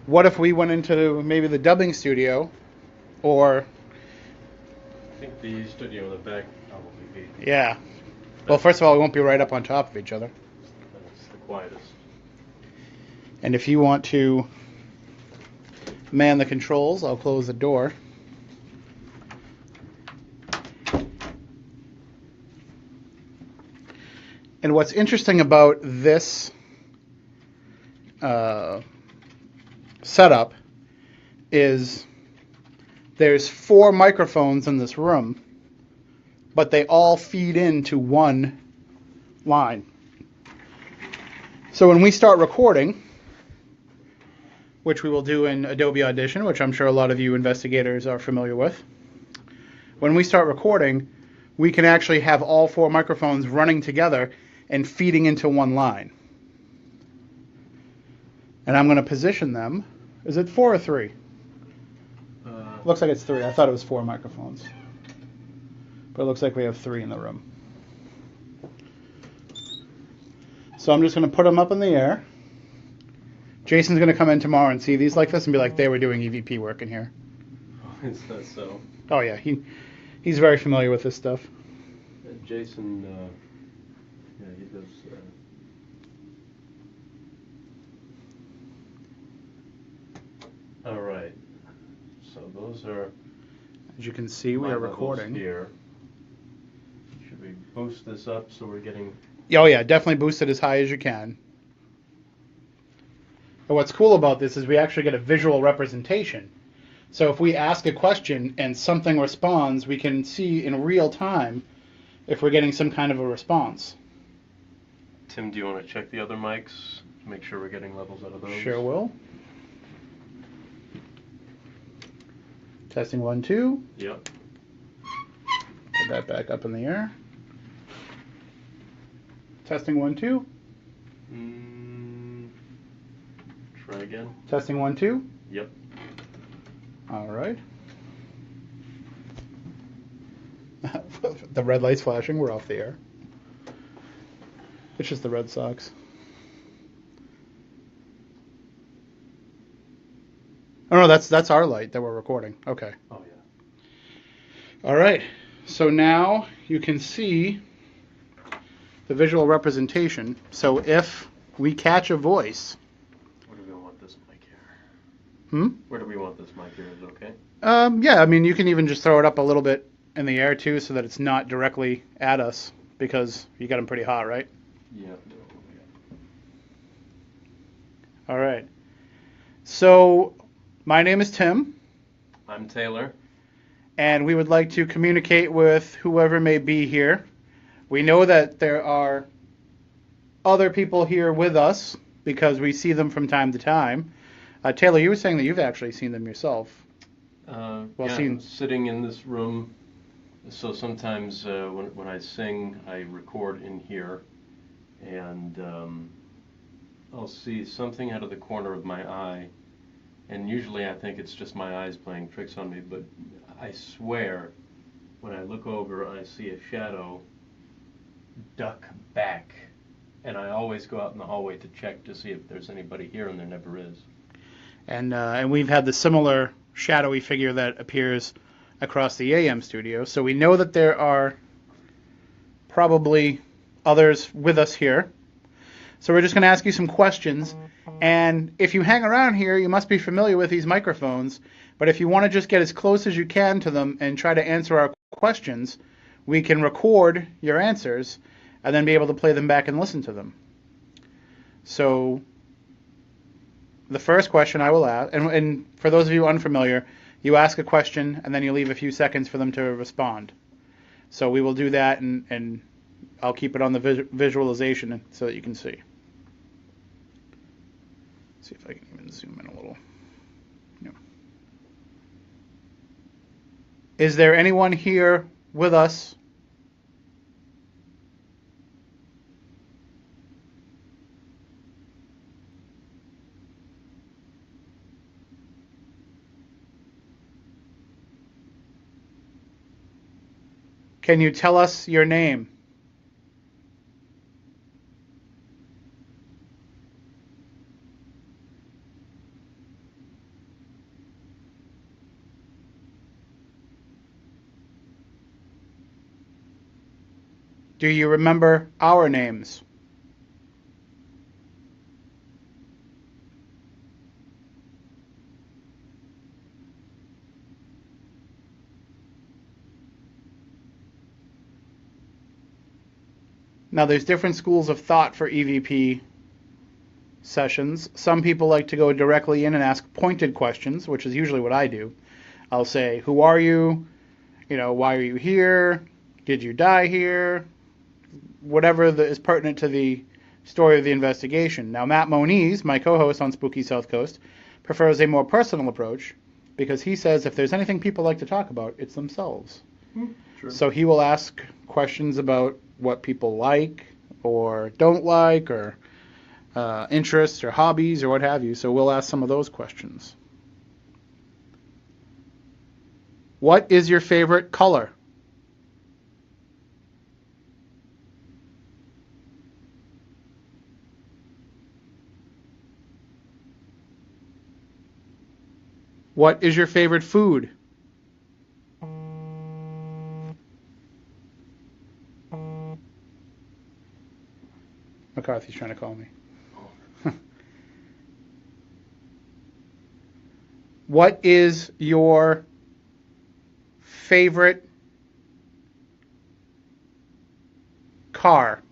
what if we went into maybe the dubbing studio, or I think the studio in the back probably be. yeah. Well, first of all, we won't be right up on top of each other. That's the quietest. And if you want to man the controls, I'll close the door. And what's interesting about this setup is there's 4 microphones in this room, but they all feed into one line. So when we start recording, which we will do in Adobe Audition, which I'm sure a lot of you investigators are familiar with, when we start recording, we can actually have all 4 microphones running together and feeding into one line. And I'm going to position them. Is it 4 or 3? Looks like it's 3. I thought it was 4 microphones. But it looks like we have 3 in the room. So I'm just going to put them up in the air. Jason's going to come in tomorrow and see these like this and be like, they were doing EVP work in here. Oh, is that so? Oh, yeah. He's very familiar with this stuff. Jason, yeah, he does. All right. So those are. As you can see, we my are levels recording. Here. Should we boost this up so we're getting? Oh, yeah. Definitely boost it as high as you can. And what's cool about this is we actually get a visual representation. So if we ask a question and something responds, we can see in real time if we're getting some kind of a response. Tim, do you want to check the other mics to make sure we're getting levels out of those? Sure will. Testing 1, 2. Yep. Put that back up in the air. Testing 1, 2. Try again. Testing 1, 2. Yep. All right. The red light's flashing. We're off the air. It's just the Red Sox. Oh no, that's our light that we're recording. Okay. Oh yeah. All right. So now you can see the visual representation. So if we catch a voice. What do we want this mic here? Where do we want this mic here? Is it okay? Yeah, I mean, you can even just throw it up a little bit in the air, too, so that it's not directly at us, because you got them pretty hot, right? Yeah. All right. So, my name is Tim, I'm Taylor. and we would like to communicate with whoever may be here. We know that there are other people here with us, because we see them from time to time. Taylor, you were saying that you've actually seen them yourself. I'm sitting in this room, so sometimes when I sing, I record in here, and I'll see something out of the corner of my eye, and usually I think it's just my eyes playing tricks on me, but I swear, when I look over, I see a shadow duck back, and I always go out in the hallway to check to see if there's anybody here, and there never is. And we've had the similar shadowy figure that appears across the AM studio. So we know that there are probably others with us here. So we're just going to ask you some questions. And if you hang around here, you must be familiar with these microphones. But if you want to just get as close as you can to them and try to answer our questions, we can record your answers and then be able to play them back and listen to them. So the first question I will ask, and for those of you unfamiliar, you ask a question and then you leave a few seconds for them to respond. So we will do that, and I'll keep it on the visualization so that you can see. See if I can even zoom in a little. No. Is there anyone here with us? Can you tell us your name? Do you remember our names? Now, there's different schools of thought for EVP sessions. Some people like to go directly in and ask pointed questions, which is usually what I do. I'll say, who are you? Why are you here? Did you die here? Whatever is pertinent to the story of the investigation. Now, Matt Moniz, my co-host on Spooky South Coast, prefers a more personal approach because he says if there's anything people like to talk about, it's themselves. True. So he will ask questions about what people like or don't like, or interests or hobbies or what have you. So we'll ask some of those questions. What is your favorite color? What is your favorite food? McCarthy's trying to call me. What is your favorite car?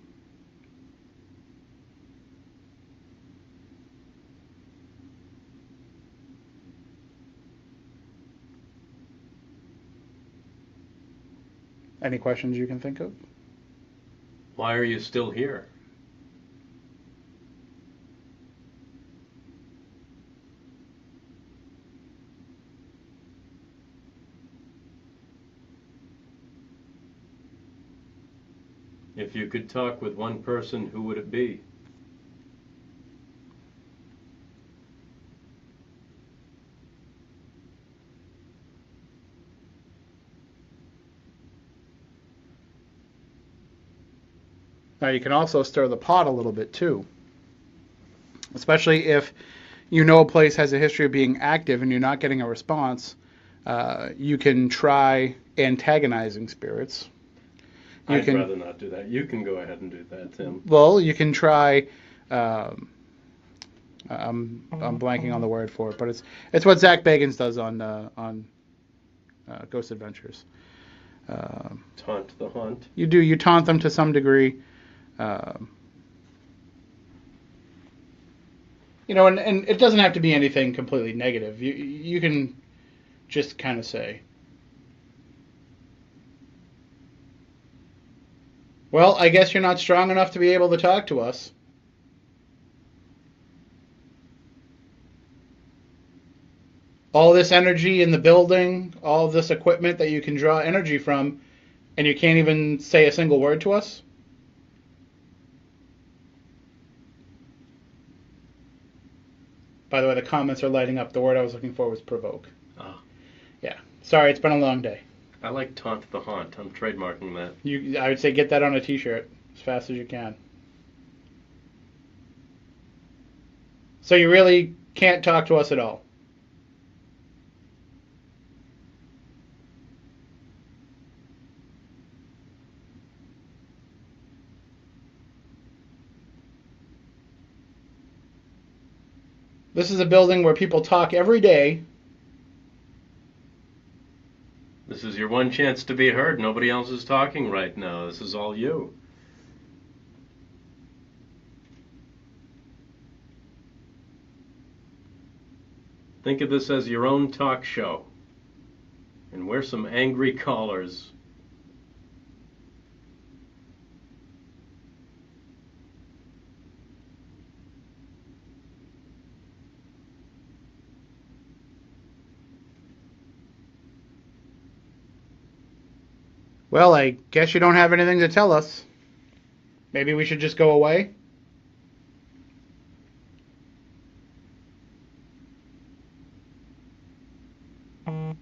Any questions you can think of? Why are you still here? If you could talk with one person, who would it be? Now you can also stir the pot a little bit too, especially if you know a place has a history of being active and you're not getting a response. You can try antagonizing spirits. I'd rather not do that. You can go ahead and do that, Tim. Well, you can try I'm blanking on the word for it, but it's what Zach Bagans does on Ghost Adventures. Taunt the haunt. You taunt them to some degree. And it doesn't have to be anything completely negative. You can just kind of say, well, I guess you're not strong enough to be able to talk to us. All this energy in the building, all this equipment that you can draw energy from, and you can't even say a single word to us? By the way, the comments are lighting up. The word I was looking for was provoke. Oh. Yeah. Sorry, it's been a long day. I like taunt the haunt. I'm trademarking that. I would say get that on a t-shirt as fast as you can. So you really can't talk to us at all? This is a building where people talk every day. This is your one chance to be heard. Nobody else is talking right now. This is all you. Think of this as your own talk show. And we're some angry callers. Well, I guess you don't have anything to tell us. Maybe we should just go away? And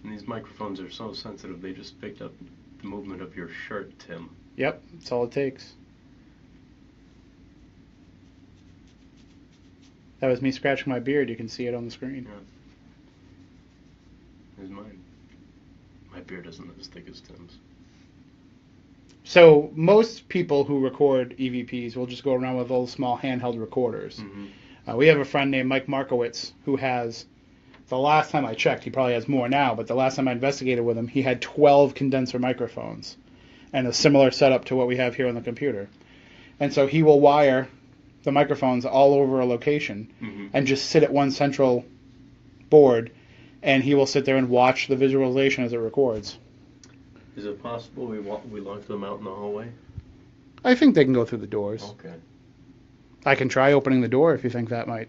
these microphones are so sensitive, they just picked up the movement of your shirt, Tim. Yep, that's all it takes. That was me scratching my beard. You can see it on the screen. Yeah. Here's mine. My beard isn't as thick as Tim's. So most people who record EVPs will just go around with little small handheld recorders. Mm-hmm. We have a friend named Mike Markowitz who has, the last time I checked, he probably has more now, but the last time I investigated with him, he had 12 condenser microphones and a similar setup to what we have here on the computer. And so he will wire the microphones all over a location and just sit at one central board, and he will sit there and watch the visualization as it records. Is it possible we lock them out in the hallway? I think they can go through the doors. Okay. I can try opening the door if you think that might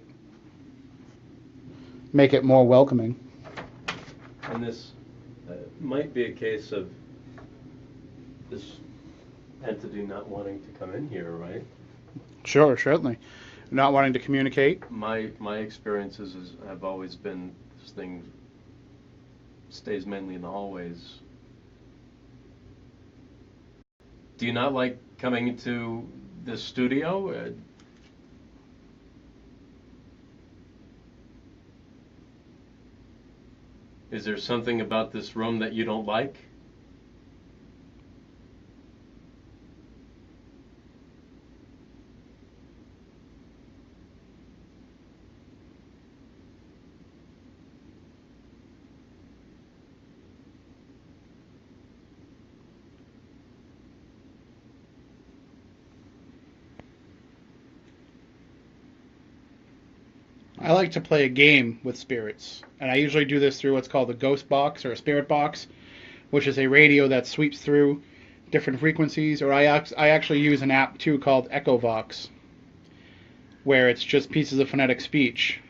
make it more welcoming. And this might be a case of this entity not wanting to come in here, right? Sure, certainly. Not wanting to communicate. My experiences have always been this thing stays mainly in the hallways. Do you not like coming to the studio? Is there something about this room that you don't like? I like to play a game with spirits, and I usually do this through what's called a ghost box or a spirit box, which is a radio that sweeps through different frequencies, or I actually use an app too called EchoVox, where it's just pieces of phonetic speech.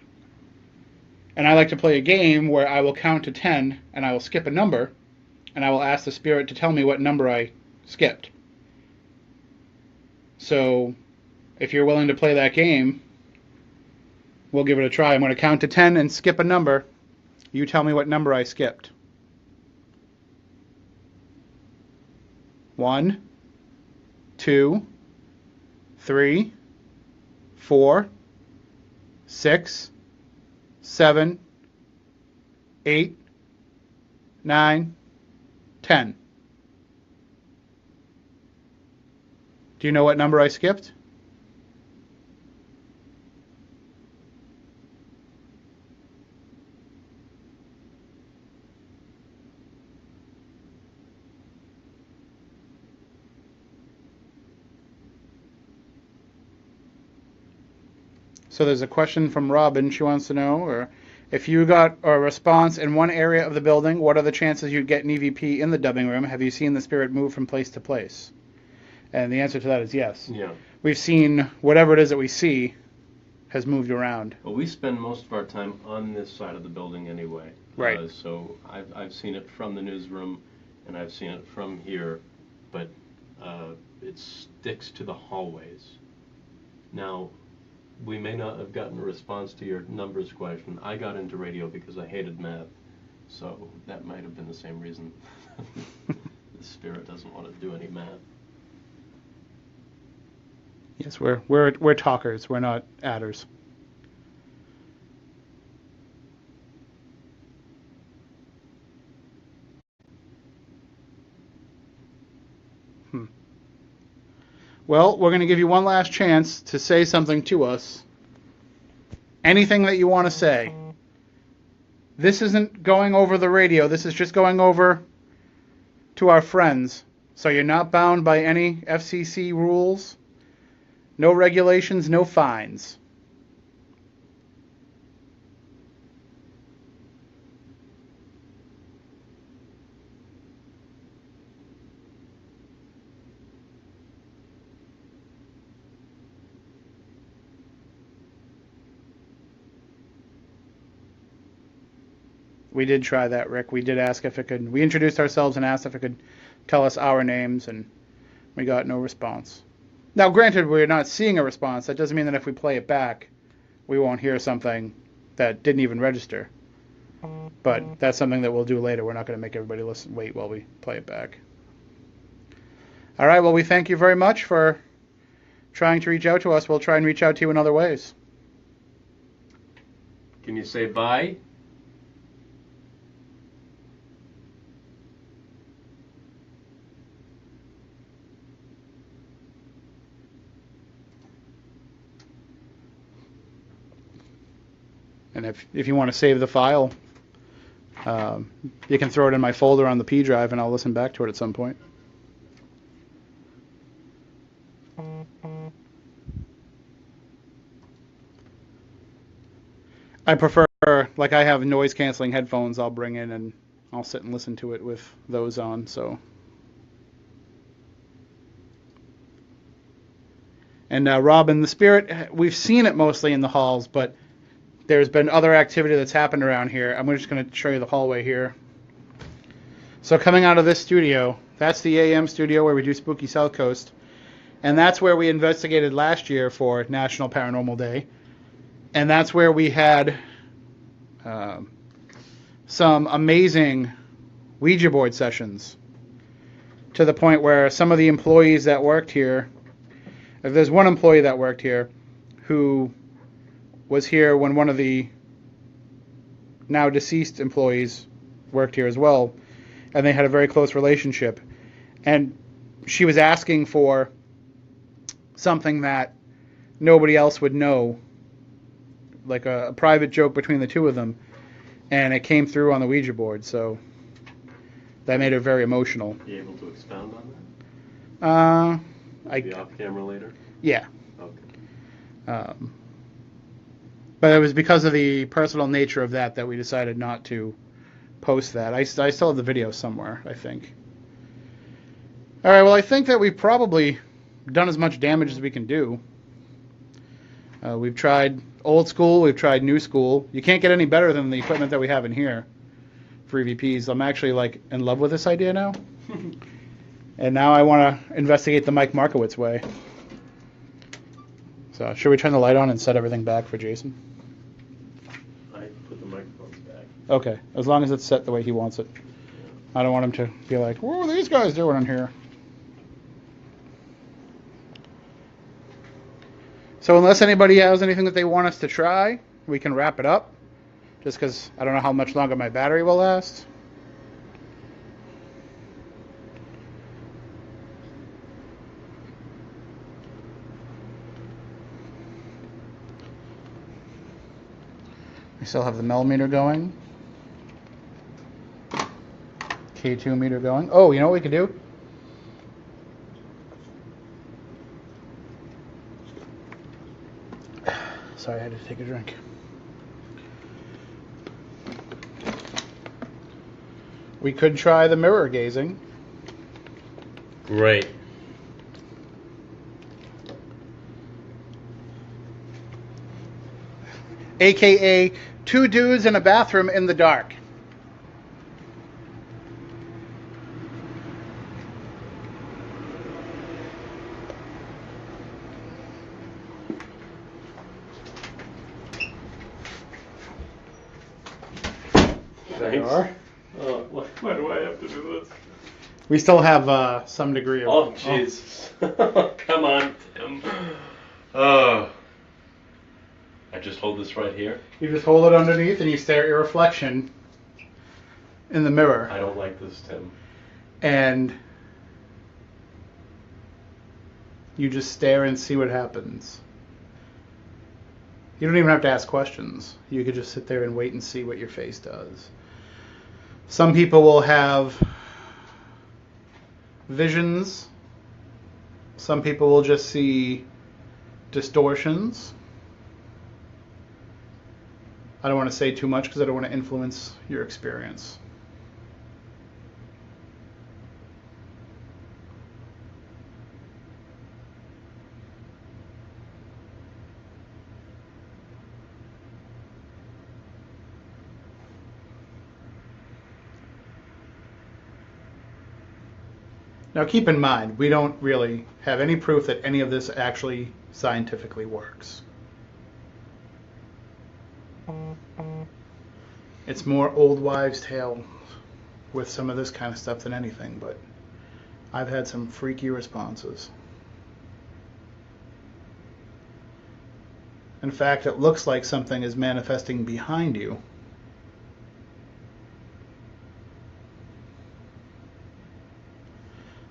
And I like to play a game where I will count to 10 and I will skip a number, and I will ask the spirit to tell me what number I skipped. So if you're willing to play that game, we'll give it a try. I'm going to count to 10 and skip a number. You tell me what number I skipped. 1, 2, 3, 4, 6, 7, 8, 9, 10. Do Do you know what number I skipped? So there's a question from Robin. She wants to know, or if you got a response in one area of the building, what are the chances you'd get an EVP in the dubbing room? Have you seen the spirit move from place to place? And the answer to that is yes. Yeah. We've seen whatever it is that we see has moved around. Well, we spend most of our time on this side of the building anyway. Right. So I've seen it from the newsroom, and I've seen it from here, but it sticks to the hallways. Now, we may not have gotten a response to your numbers question. I got into radio because I hated math, so that might have been the same reason. The spirit doesn't want to do any math. Yes, we're talkers. We're not adders. Well, we're going to give you one last chance to say something to us. Anything that you want to say. This isn't going over the radio. This is just going over to our friends. So you're not bound by any FCC rules. No regulations, no fines. We did try that, Rick. We did ask if it could. We introduced ourselves and asked if it could tell us our names, and we got no response. Now, granted, we're not seeing a response. That doesn't mean that if we play it back, we won't hear something that didn't even register. But that's something that we'll do later. We're not going to make everybody wait while we play it back. All right, well, we thank you very much for trying to reach out to us. We'll try and reach out to you in other ways. Can you say bye? And if you want to save the file, you can throw it in my folder on the P drive, and I'll listen back to it at some point. I prefer, like I have noise canceling headphones I'll bring in, and I'll sit and listen to it with those on. So. And Robin, the spirit, we've seen it mostly in the halls, but there's been other activity that's happened around here. I'm just going to show you the hallway here. So coming out of this studio, that's the AM studio where we do Spooky South Coast. And that's where we investigated last year for National Paranormal Day. And that's where we had some amazing Ouija board sessions, to the point where some of the employees that worked here, if there's one employee that worked here who was here when one of the now deceased employees worked here as well, and they had a very close relationship. And she was asking for something that nobody else would know, like a private joke between the two of them, and it came through on the Ouija board, so that made her very emotional. Are you able to expound on that? Be off camera later? Yeah. Okay. But it was because of the personal nature of that we decided not to post that. I still have the video somewhere, I think. All right, well, I think that we've probably done as much damage as we can do. We've tried old school, we've tried new school. You can't get any better than the equipment that we have in here for EVPs. I'm actually like in love with this idea now. And now I want to investigate the Mike Markowitz way. So should we turn the light on and set everything back for Jason? I put the microphones back. Okay, as long as it's set the way he wants it. I don't want him to be like, what are these guys doing in here? So unless anybody has anything that they want us to try, we can wrap it up. Just because I don't know how much longer my battery will last. We still have the millimeter going. K2 meter going. Oh, you know what we could do? Sorry, I had to take a drink. We could try the mirror gazing. Great. AKA 2 dudes in a bathroom in the dark. Thanks. Are. Oh, why do I have to do this? We still have some degree of... Oh, Jesus. Come on, Tim. Oh. I just hold this right here? You just hold it underneath and you stare at your reflection in the mirror. I don't like this, Tim. And you just stare and see what happens. You don't even have to ask questions. You could just sit there and wait and see what your face does. Some people will have visions. Some people will just see distortions. I don't want to say too much because I don't want to influence your experience. Now keep in mind, we don't really have any proof that any of this actually scientifically works. It's more old wives' tale with some of this kind of stuff than anything, but I've had some freaky responses. In fact, it looks like something is manifesting behind you.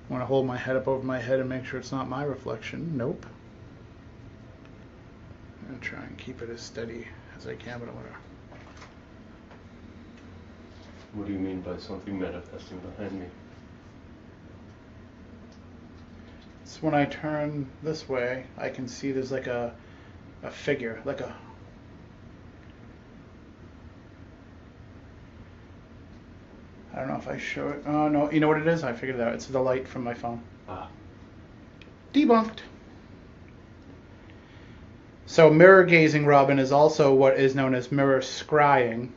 I want to hold my head up over my head and make sure it's not my reflection. Nope. I'm going to try and keep it as steady as I can, but I want to... What do you mean by something manifesting behind me? It's when I turn this way, I can see there's like a figure, like a... I don't know if I show it. Oh, no. You know what it is? I figured it out. It's the light from my phone. Ah. Debunked. So mirror gazing, Robin, is also what is known as mirror scrying.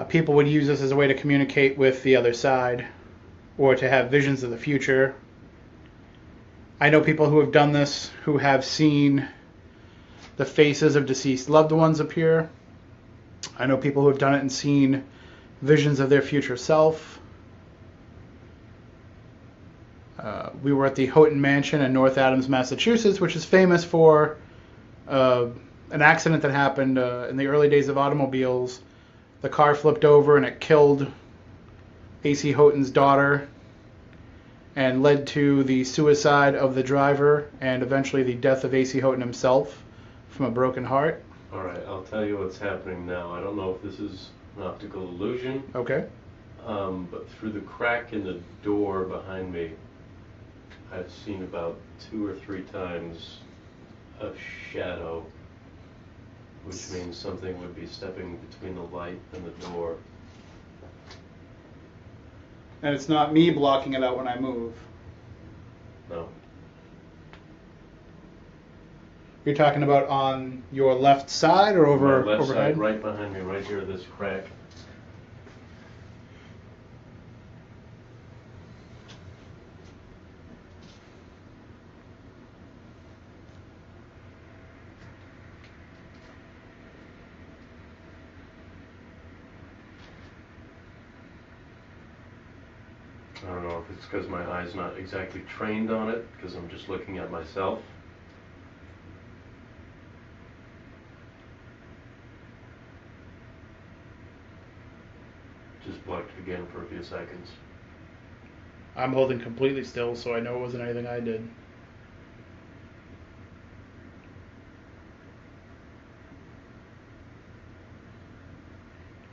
People would use this as a way to communicate with the other side or to have visions of the future. I know people who have done this who have seen the faces of deceased loved ones appear. I know people who have done it and seen visions of their future self. We were at the Houghton Mansion in North Adams, Massachusetts, which is famous for an accident that happened in the early days of automobiles. The car flipped over and it killed A.C. Houghton's daughter and led to the suicide of the driver and eventually the death of A.C. Houghton himself from a broken heart. All right, I'll tell you what's happening now. I don't know if this is an optical illusion. Okay. But through the crack in the door behind me, I've seen about 2 or 3 times a shadow, which means something would be stepping between the light and the door. And it's not me blocking it out when I move. No. You're talking about on your left side or over My left overhead? side, right behind me, right here, this crack. I don't know if it's because my eye's not exactly trained on it, because I'm just looking at myself. Just blocked it again for a few seconds. I'm holding completely still, so I know it wasn't anything I did.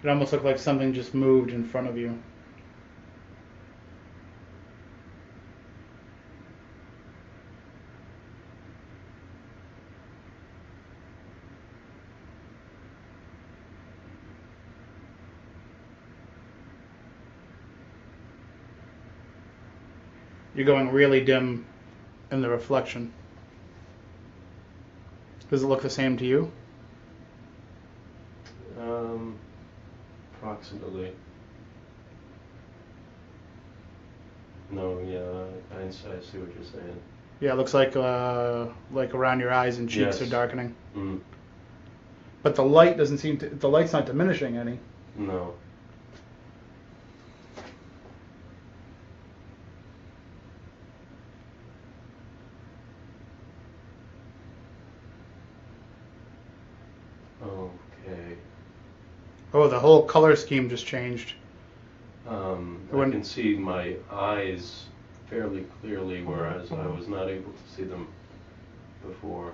It almost looked like something just moved in front of you. You're going really dim in the reflection. Does it look the same to you? Approximately. No, yeah, I see what you're saying. Yeah, it looks like around your eyes and cheeks Yes. are darkening. Mm. But the light doesn't seem to. The light's not diminishing any. No. Okay. Oh, the whole color scheme just changed. I can see my eyes fairly clearly, whereas I was not able to see them before.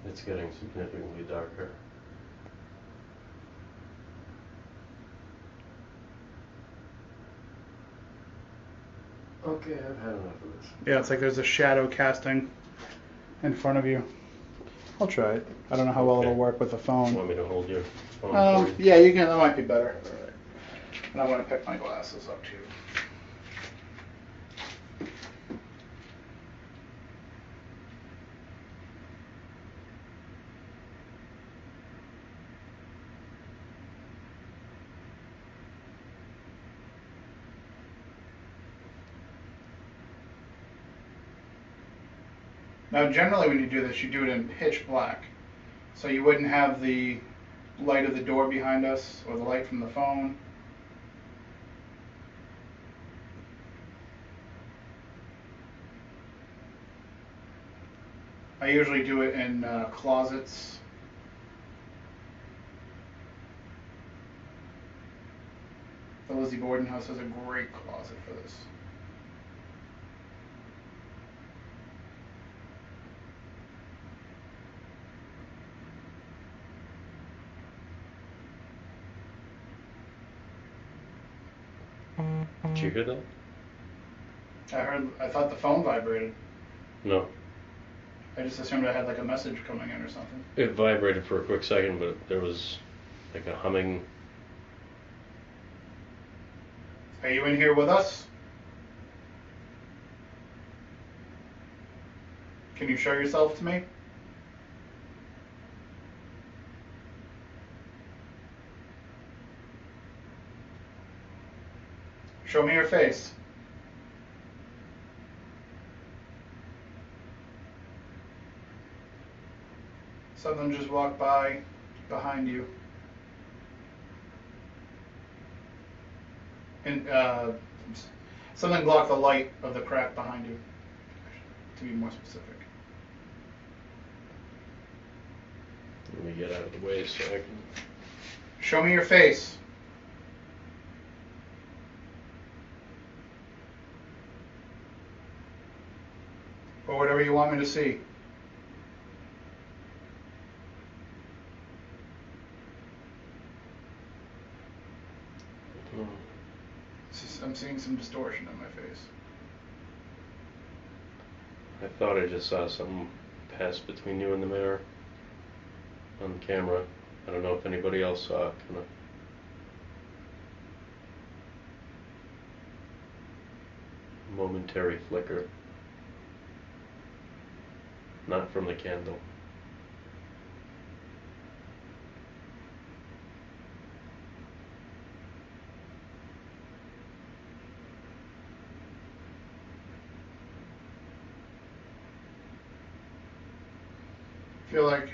It's getting significantly darker. Okay, I've had enough of this. Yeah, it's like there's a shadow casting in front of you. I'll try it. I don't know how well Okay. it'll work with the You phone. want me to hold your phone for you? Yeah, you can. That might be better. All right. And I want to pick my glasses up too. Now, generally, when you do this, you do it in pitch black, so you wouldn't have the light of the door behind us or the light from the phone. I usually do it in closets. The Lizzie Borden house has a great closet for this. Did you hear that? I thought the phone vibrated. No. I just assumed I had like a message coming in or something. It vibrated for a quick second, but there was like a humming. Are you in here with us? Can you show yourself to me? Show me your face. Something just walked by behind you. And something blocked the light of the crack behind you, to be more specific. Let me get out of the way so I can. Show me your face. Or whatever you want me to see. I'm seeing some distortion in my face. I thought I just saw something pass between you and the mirror on the camera. I don't know if anybody else saw it. Kind of momentary flicker. Not from the candle. Feel like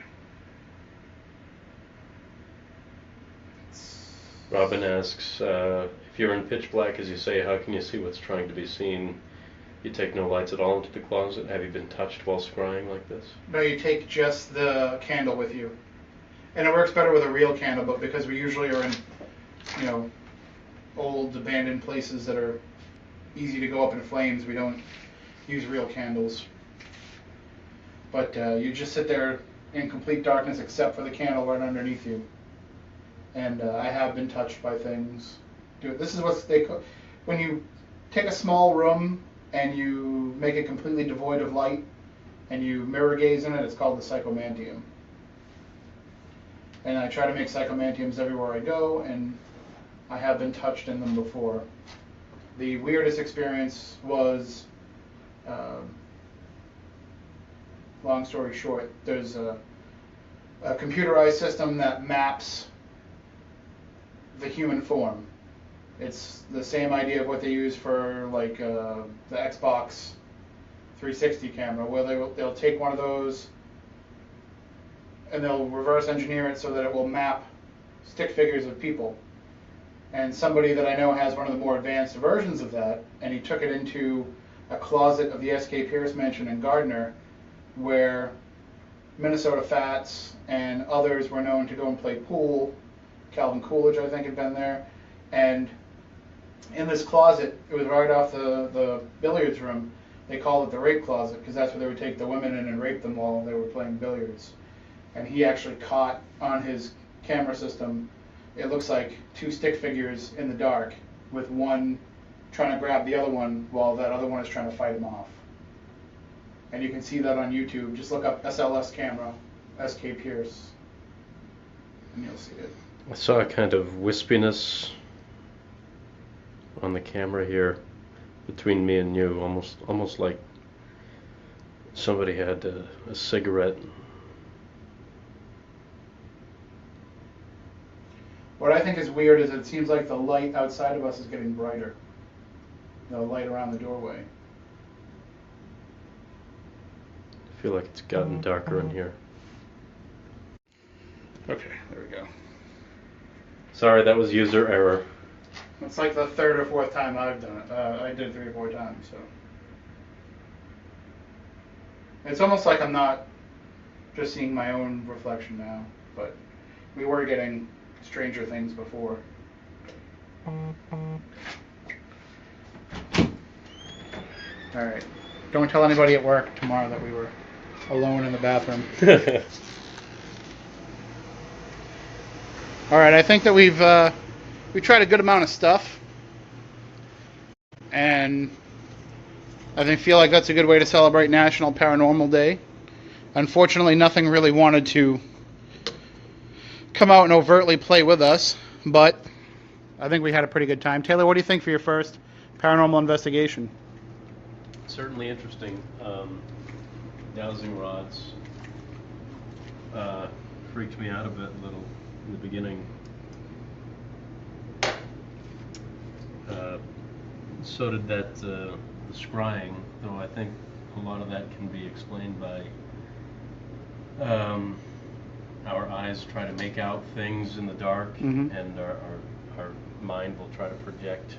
Robin asks, if you're in pitch black, as you say, how can you see what's trying to be seen? You take no lights at all into the closet? Have you been touched while scrying like this? no, you take just the candle with you. And it works better with a real candle, but because we usually are in, old abandoned places that are easy to go up in flames, we don't use real candles. But you just sit there in complete darkness except for the candle right underneath you. And I have been touched by things. This is what they call, when you take a small room and you make it completely devoid of light and you mirror gaze in it, it's called the psychomantium. And I try to make psychomantiums everywhere I go, and I have been touched in them before. The weirdest experience was, long story short, there's a computerized system that maps the human form. It's the same idea of what they use for like the Xbox 360 camera, where they'll take one of those and they'll reverse engineer it so that it will map stick figures of people. And somebody that I know has one of the more advanced versions of that, and he took it into a closet of the S.K. Pierce Mansion in Gardner, where Minnesota Fats and others were known to go and play pool. Calvin Coolidge, I think, had been there. And in this closet, it was right off the billiards room. They called it the rape closet because that's where they would take the women in and rape them while they were playing billiards. And he actually caught on his camera system, it looks like two stick figures in the dark with one trying to grab the other one while that other one is trying to fight him off. And you can see that on YouTube. Just look up SLS camera, SK Pierce, and you'll see it. I saw a kind of wispiness on the camera here between me and you, almost like somebody had a cigarette. What I think is weird is it seems like the light outside of us is getting brighter. The light around the doorway. I feel like it's gotten darker in here. Okay, there we go. Sorry, that was user error. It's like the third or fourth time I've done it. I did it 3 or 4 times, so. It's almost like I'm not just seeing my own reflection now, but we were getting stranger things before. Alright. Don't tell anybody at work tomorrow that we were alone in the bathroom. Alright, I think that we tried a good amount of stuff. And I feel like that's a good way to celebrate National Paranormal Day. Unfortunately, nothing really wanted to come out and overtly play with us, but I think we had a pretty good time. Taylor, what do you think for your first paranormal investigation? Certainly interesting. Dowsing rods freaked me out a little in the beginning. So did that the scrying, though I think a lot of that can be explained by our eyes try to make out things in the dark, and our mind will try to project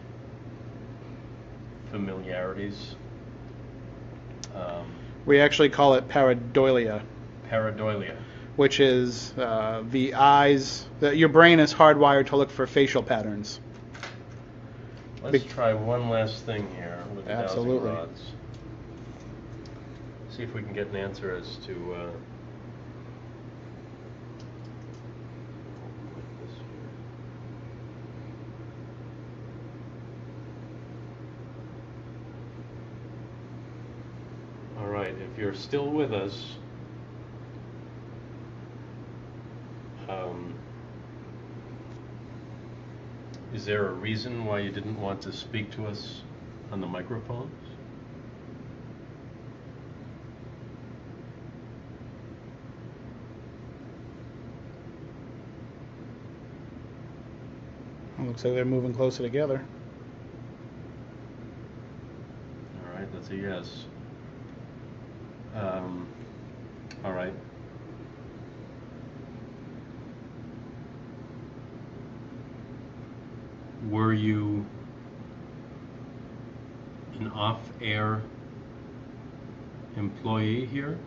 familiarities. We actually call it pareidolia. Pareidolia. Which is the eyes, your brain is hardwired to look for facial patterns. Let's try one last thing here with the dowsing rods. See if we can get an answer as to all right, if you're still with us, is there a reason why you didn't want to speak to us on the microphones? It looks like they're moving closer together. All right, that's a yes. All right. Were you an off-air employee here?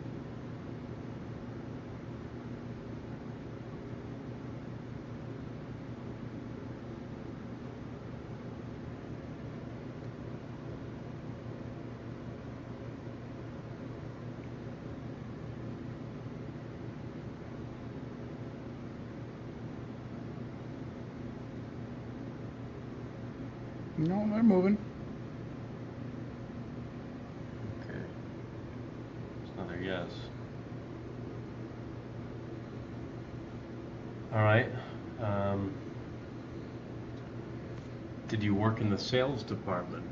No, they're moving. Okay. It's another yes. All right. Did you work in the sales department?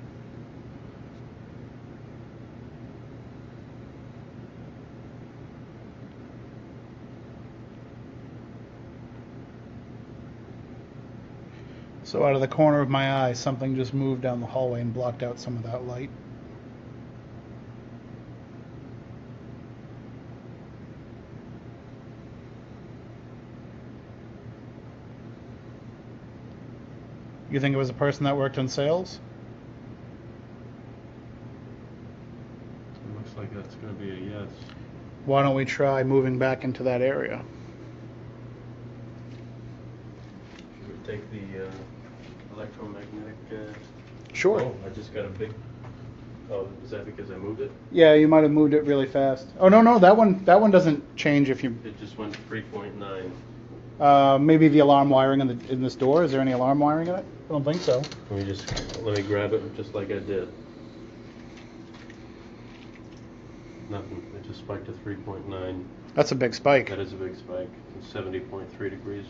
So out of the corner of my eye, something just moved down the hallway and blocked out some of that light. You think it was a person that worked in sales? It looks like that's going to be a yes. Why don't we try moving back into that area? Should we take the electromagnetic? Sure. Oh, I just got a big. Oh, is that because I moved it? Yeah, you might have moved it really fast. Oh no, that one doesn't change if you. It just went 3.9. Maybe the alarm wiring in this door. Is there any alarm wiring in it? I don't think so. Let me grab it just like I did. Nothing. It just spiked to 3.9. That's a big spike. That is a big spike. It's 70.3 degrees.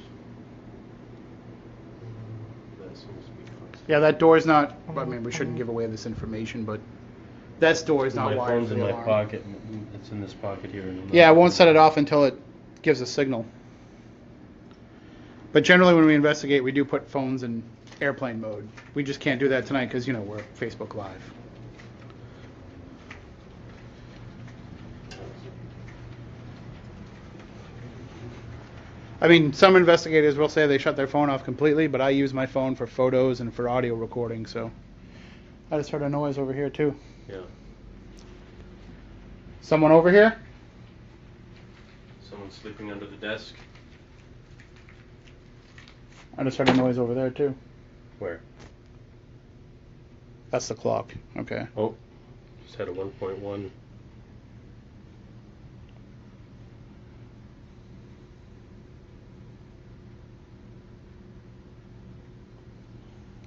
That seems to be close. Yeah, that door's not. I mean, we shouldn't give away this information, but that door is not My wired phone's for in the my alarm. pocket. It's in this pocket here. Yeah, I won't set it off until it gives a signal. But generally, when we investigate, we do put phones in airplane mode. We just can't do that tonight because we're Facebook Live. I mean, some investigators will say they shut their phone off completely, but I use my phone for photos and for audio recording, so I just heard a noise over here too. Yeah. Someone over here? Someone sleeping under the desk. I just heard a noise over there too. Where? That's the clock. Okay. Oh, just had a 1.1.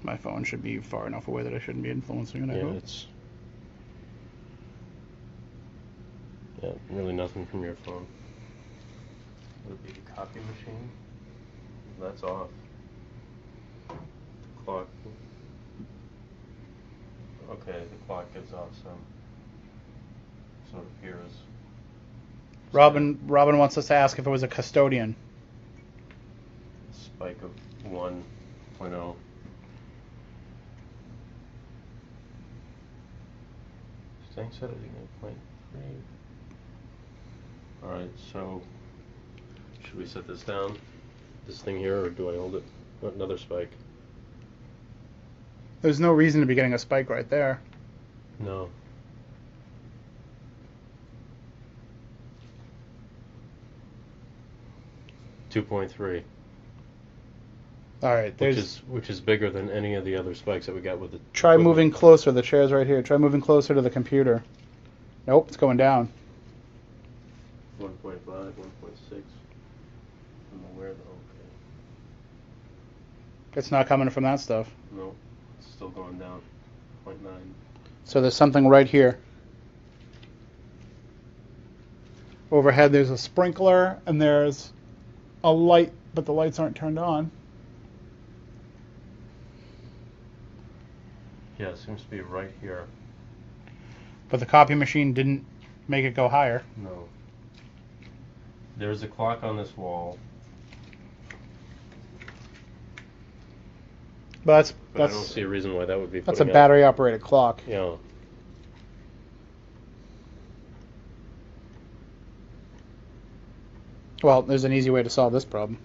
My phone should be far enough away that I shouldn't be influencing it. I hope. Really nothing from your phone. Would it be the copy machine? That's off. The clock. Okay, the clock is off, so it appears. Robin wants us to ask if it was a custodian. Spike of 1.0. Staying set at 0.3. Alright, so should we set this down? This thing here, or do I hold it? Another spike. There's no reason to be getting a spike right there. No. $2.3. All right, which is bigger than any of the other spikes that we got with the. Try moving closer. The chair's right here. Try moving closer to the computer. Nope, it's going down. 1.5, 1.6. I'm aware that. Okay. It's not coming from that stuff. No, it's still going down. 0.9. So there's something right here. Overhead, there's a sprinkler and there's a light, but the lights aren't turned on. Yeah, it seems to be right here. But the copy machine didn't make it go higher. No. There's a clock on this wall. But I don't see a reason why that would be. That's a battery operated clock. Yeah. Well, there's an easy way to solve this problem.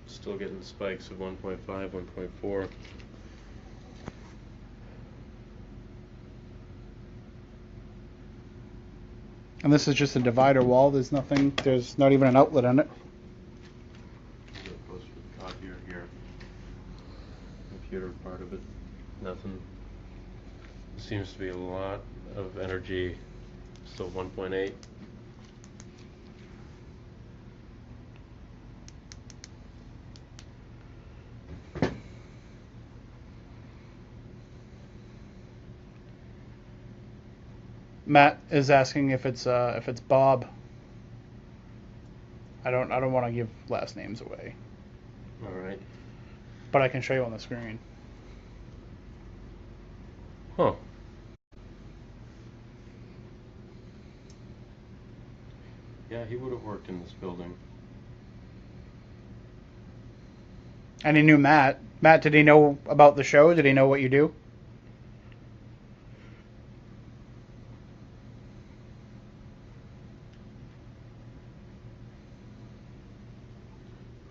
Still getting spikes of 1.5, 1.4. And this is just a divider wall. There's not even an outlet on it. Get closer to the copier here. Computer part of it. Nothing. Seems to be a lot of energy. Still 1.8. Matt is asking if it's Bob. I don't want to give last names away, All right. but I can show you on the screen. Huh. Yeah, he would have worked in this building. And he knew Matt. Matt, did he know about the show? Did he know what you do?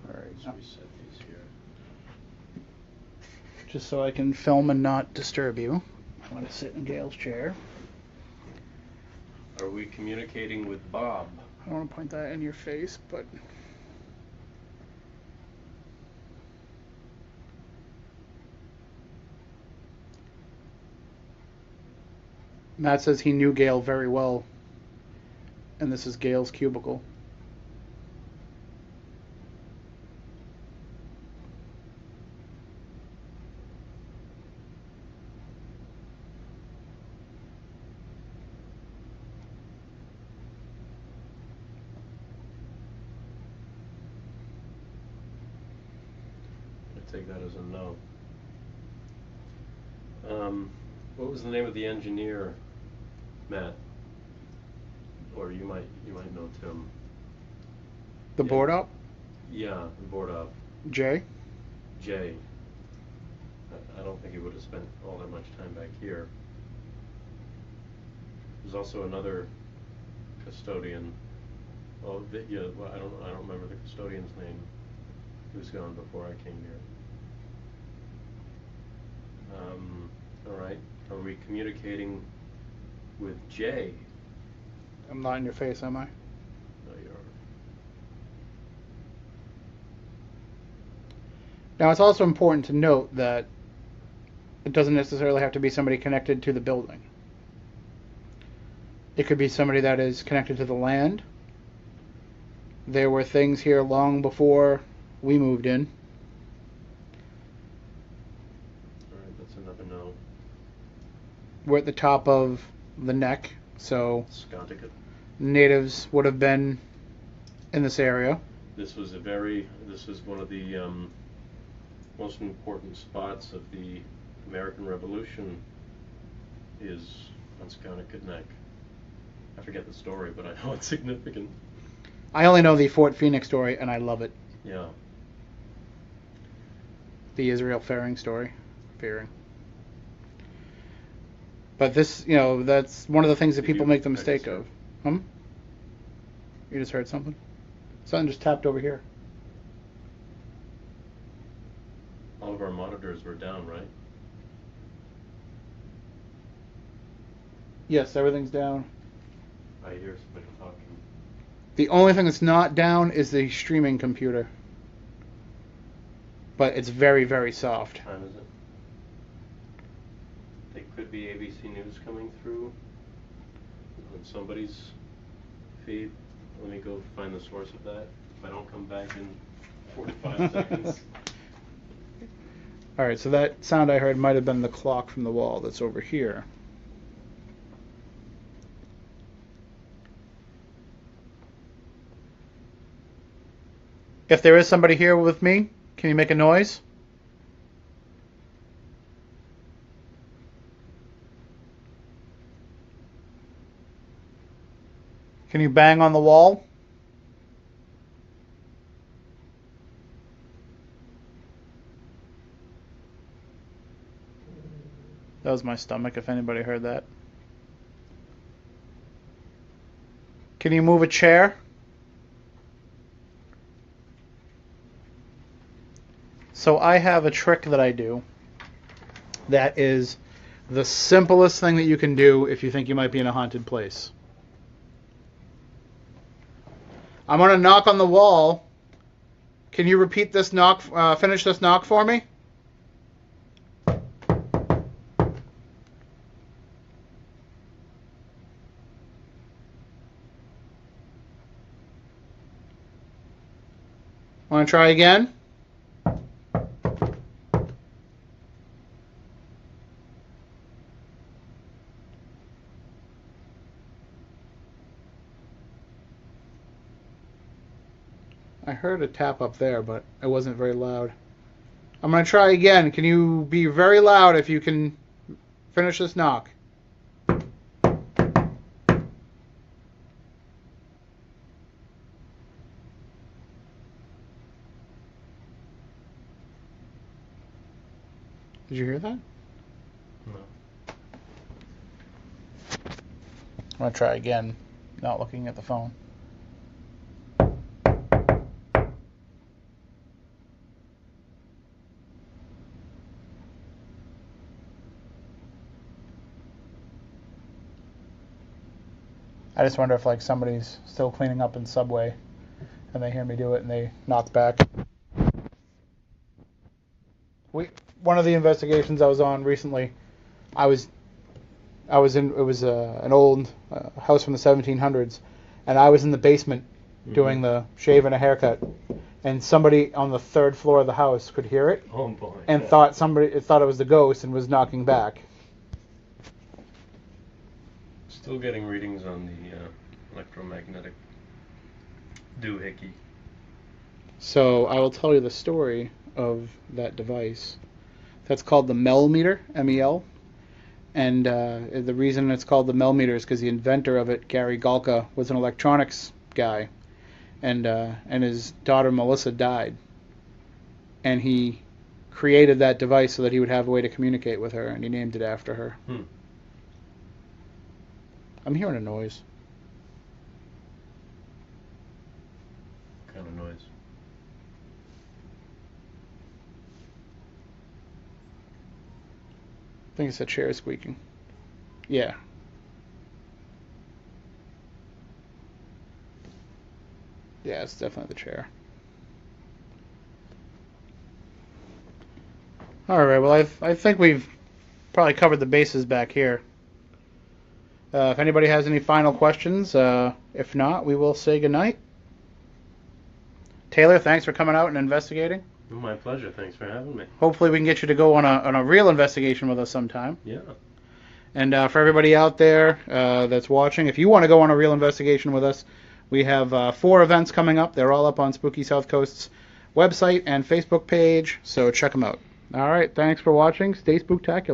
All right. Let's reset these here. Just so I can film and not disturb you, I'm going to sit in Gail's chair. Are we communicating with Bob? I don't want to point that in your face, but... Matt says he knew Gail very well, and this is Gail's cubicle. I take that as a no. What was the name of the engineer, Matt? Or you might know Tim. The Yeah. board op? Yeah, the board op. Jay? Jay. I don't think he would have spent all that much time back here. There's also another custodian. Oh, yeah. Well, I don't remember the custodian's name. He was gone before I came here. All right. Are we communicating with Jay? I'm not in your face, am I? No, you are. Now, it's also important to note that it doesn't necessarily have to be somebody connected to the building. It could be somebody that is connected to the land. There were things here long before we moved in. All right, that's another no. We're at the top of the neck, so Sconticut. natives would have been in this area. This was one of the most important spots of the American Revolution is on Sconticut Neck. I forget the story, but I know it's significant. I only know the Fort Phoenix story, and I love it. Yeah. The Israel Fearing story. Fearing. But this, that's one of the things that people make the mistake of. You just heard something? Something just tapped over here. All of our monitors were down, right? Yes, everything's down. I hear somebody talking. The only thing that's not down is the streaming computer. But it's very, very soft. What time is it? It could be ABC News coming through on somebody's feed. Let me go find the source of that. If I don't come back in 45 seconds. Alright, so that sound I heard might have been the clock from the wall that's over here. If there is somebody here with me, can you make a noise? Can you bang on the wall? That was my stomach, if anybody heard that. Can you move a chair? So I have a trick that I do that is the simplest thing that you can do if you think you might be in a haunted place. I'm going to knock on the wall. Can you repeat this knock, finish this knock for me? Want to try again? heard a tap up there, but it wasn't very loud. I'm going to try again. Can you be very loud if you can finish this knock? Did you hear that? No. I'm going to try again, not looking at the phone. I just wonder if like somebody's still cleaning up in Subway and they hear me do it and they knock back. One of the investigations I was on recently, I was in, it was an old house from the 1700s, and I was in the basement doing the shave and a haircut, and somebody on the third floor of the house could hear it Oh boy. and thought it was the ghost and was knocking back. Still getting readings on the electromagnetic doohickey. So I will tell you the story of that device. That's called the Mel meter, MEL. And the reason it's called the Mel meter is because the inventor of it, Gary Galka, was an electronics guy. And his daughter Melissa died. And he created that device so that he would have a way to communicate with her, and he named it after her. I'm hearing a noise. What kind of noise? I think it's the chair squeaking. Yeah. Yeah, it's definitely the chair. All right. Well, I think we've probably covered the bases back here. If anybody has any final questions, if not, we will say goodnight. Taylor, thanks for coming out and investigating. My pleasure. Thanks for having me. Hopefully, we can get you to go on a real investigation with us sometime. Yeah. And for everybody out there that's watching, if you want to go on a real investigation with us, we have 4 events coming up. They're all up on Spooky South Coast's website and Facebook page, so check them out. All right, thanks for watching. Stay spooktacular.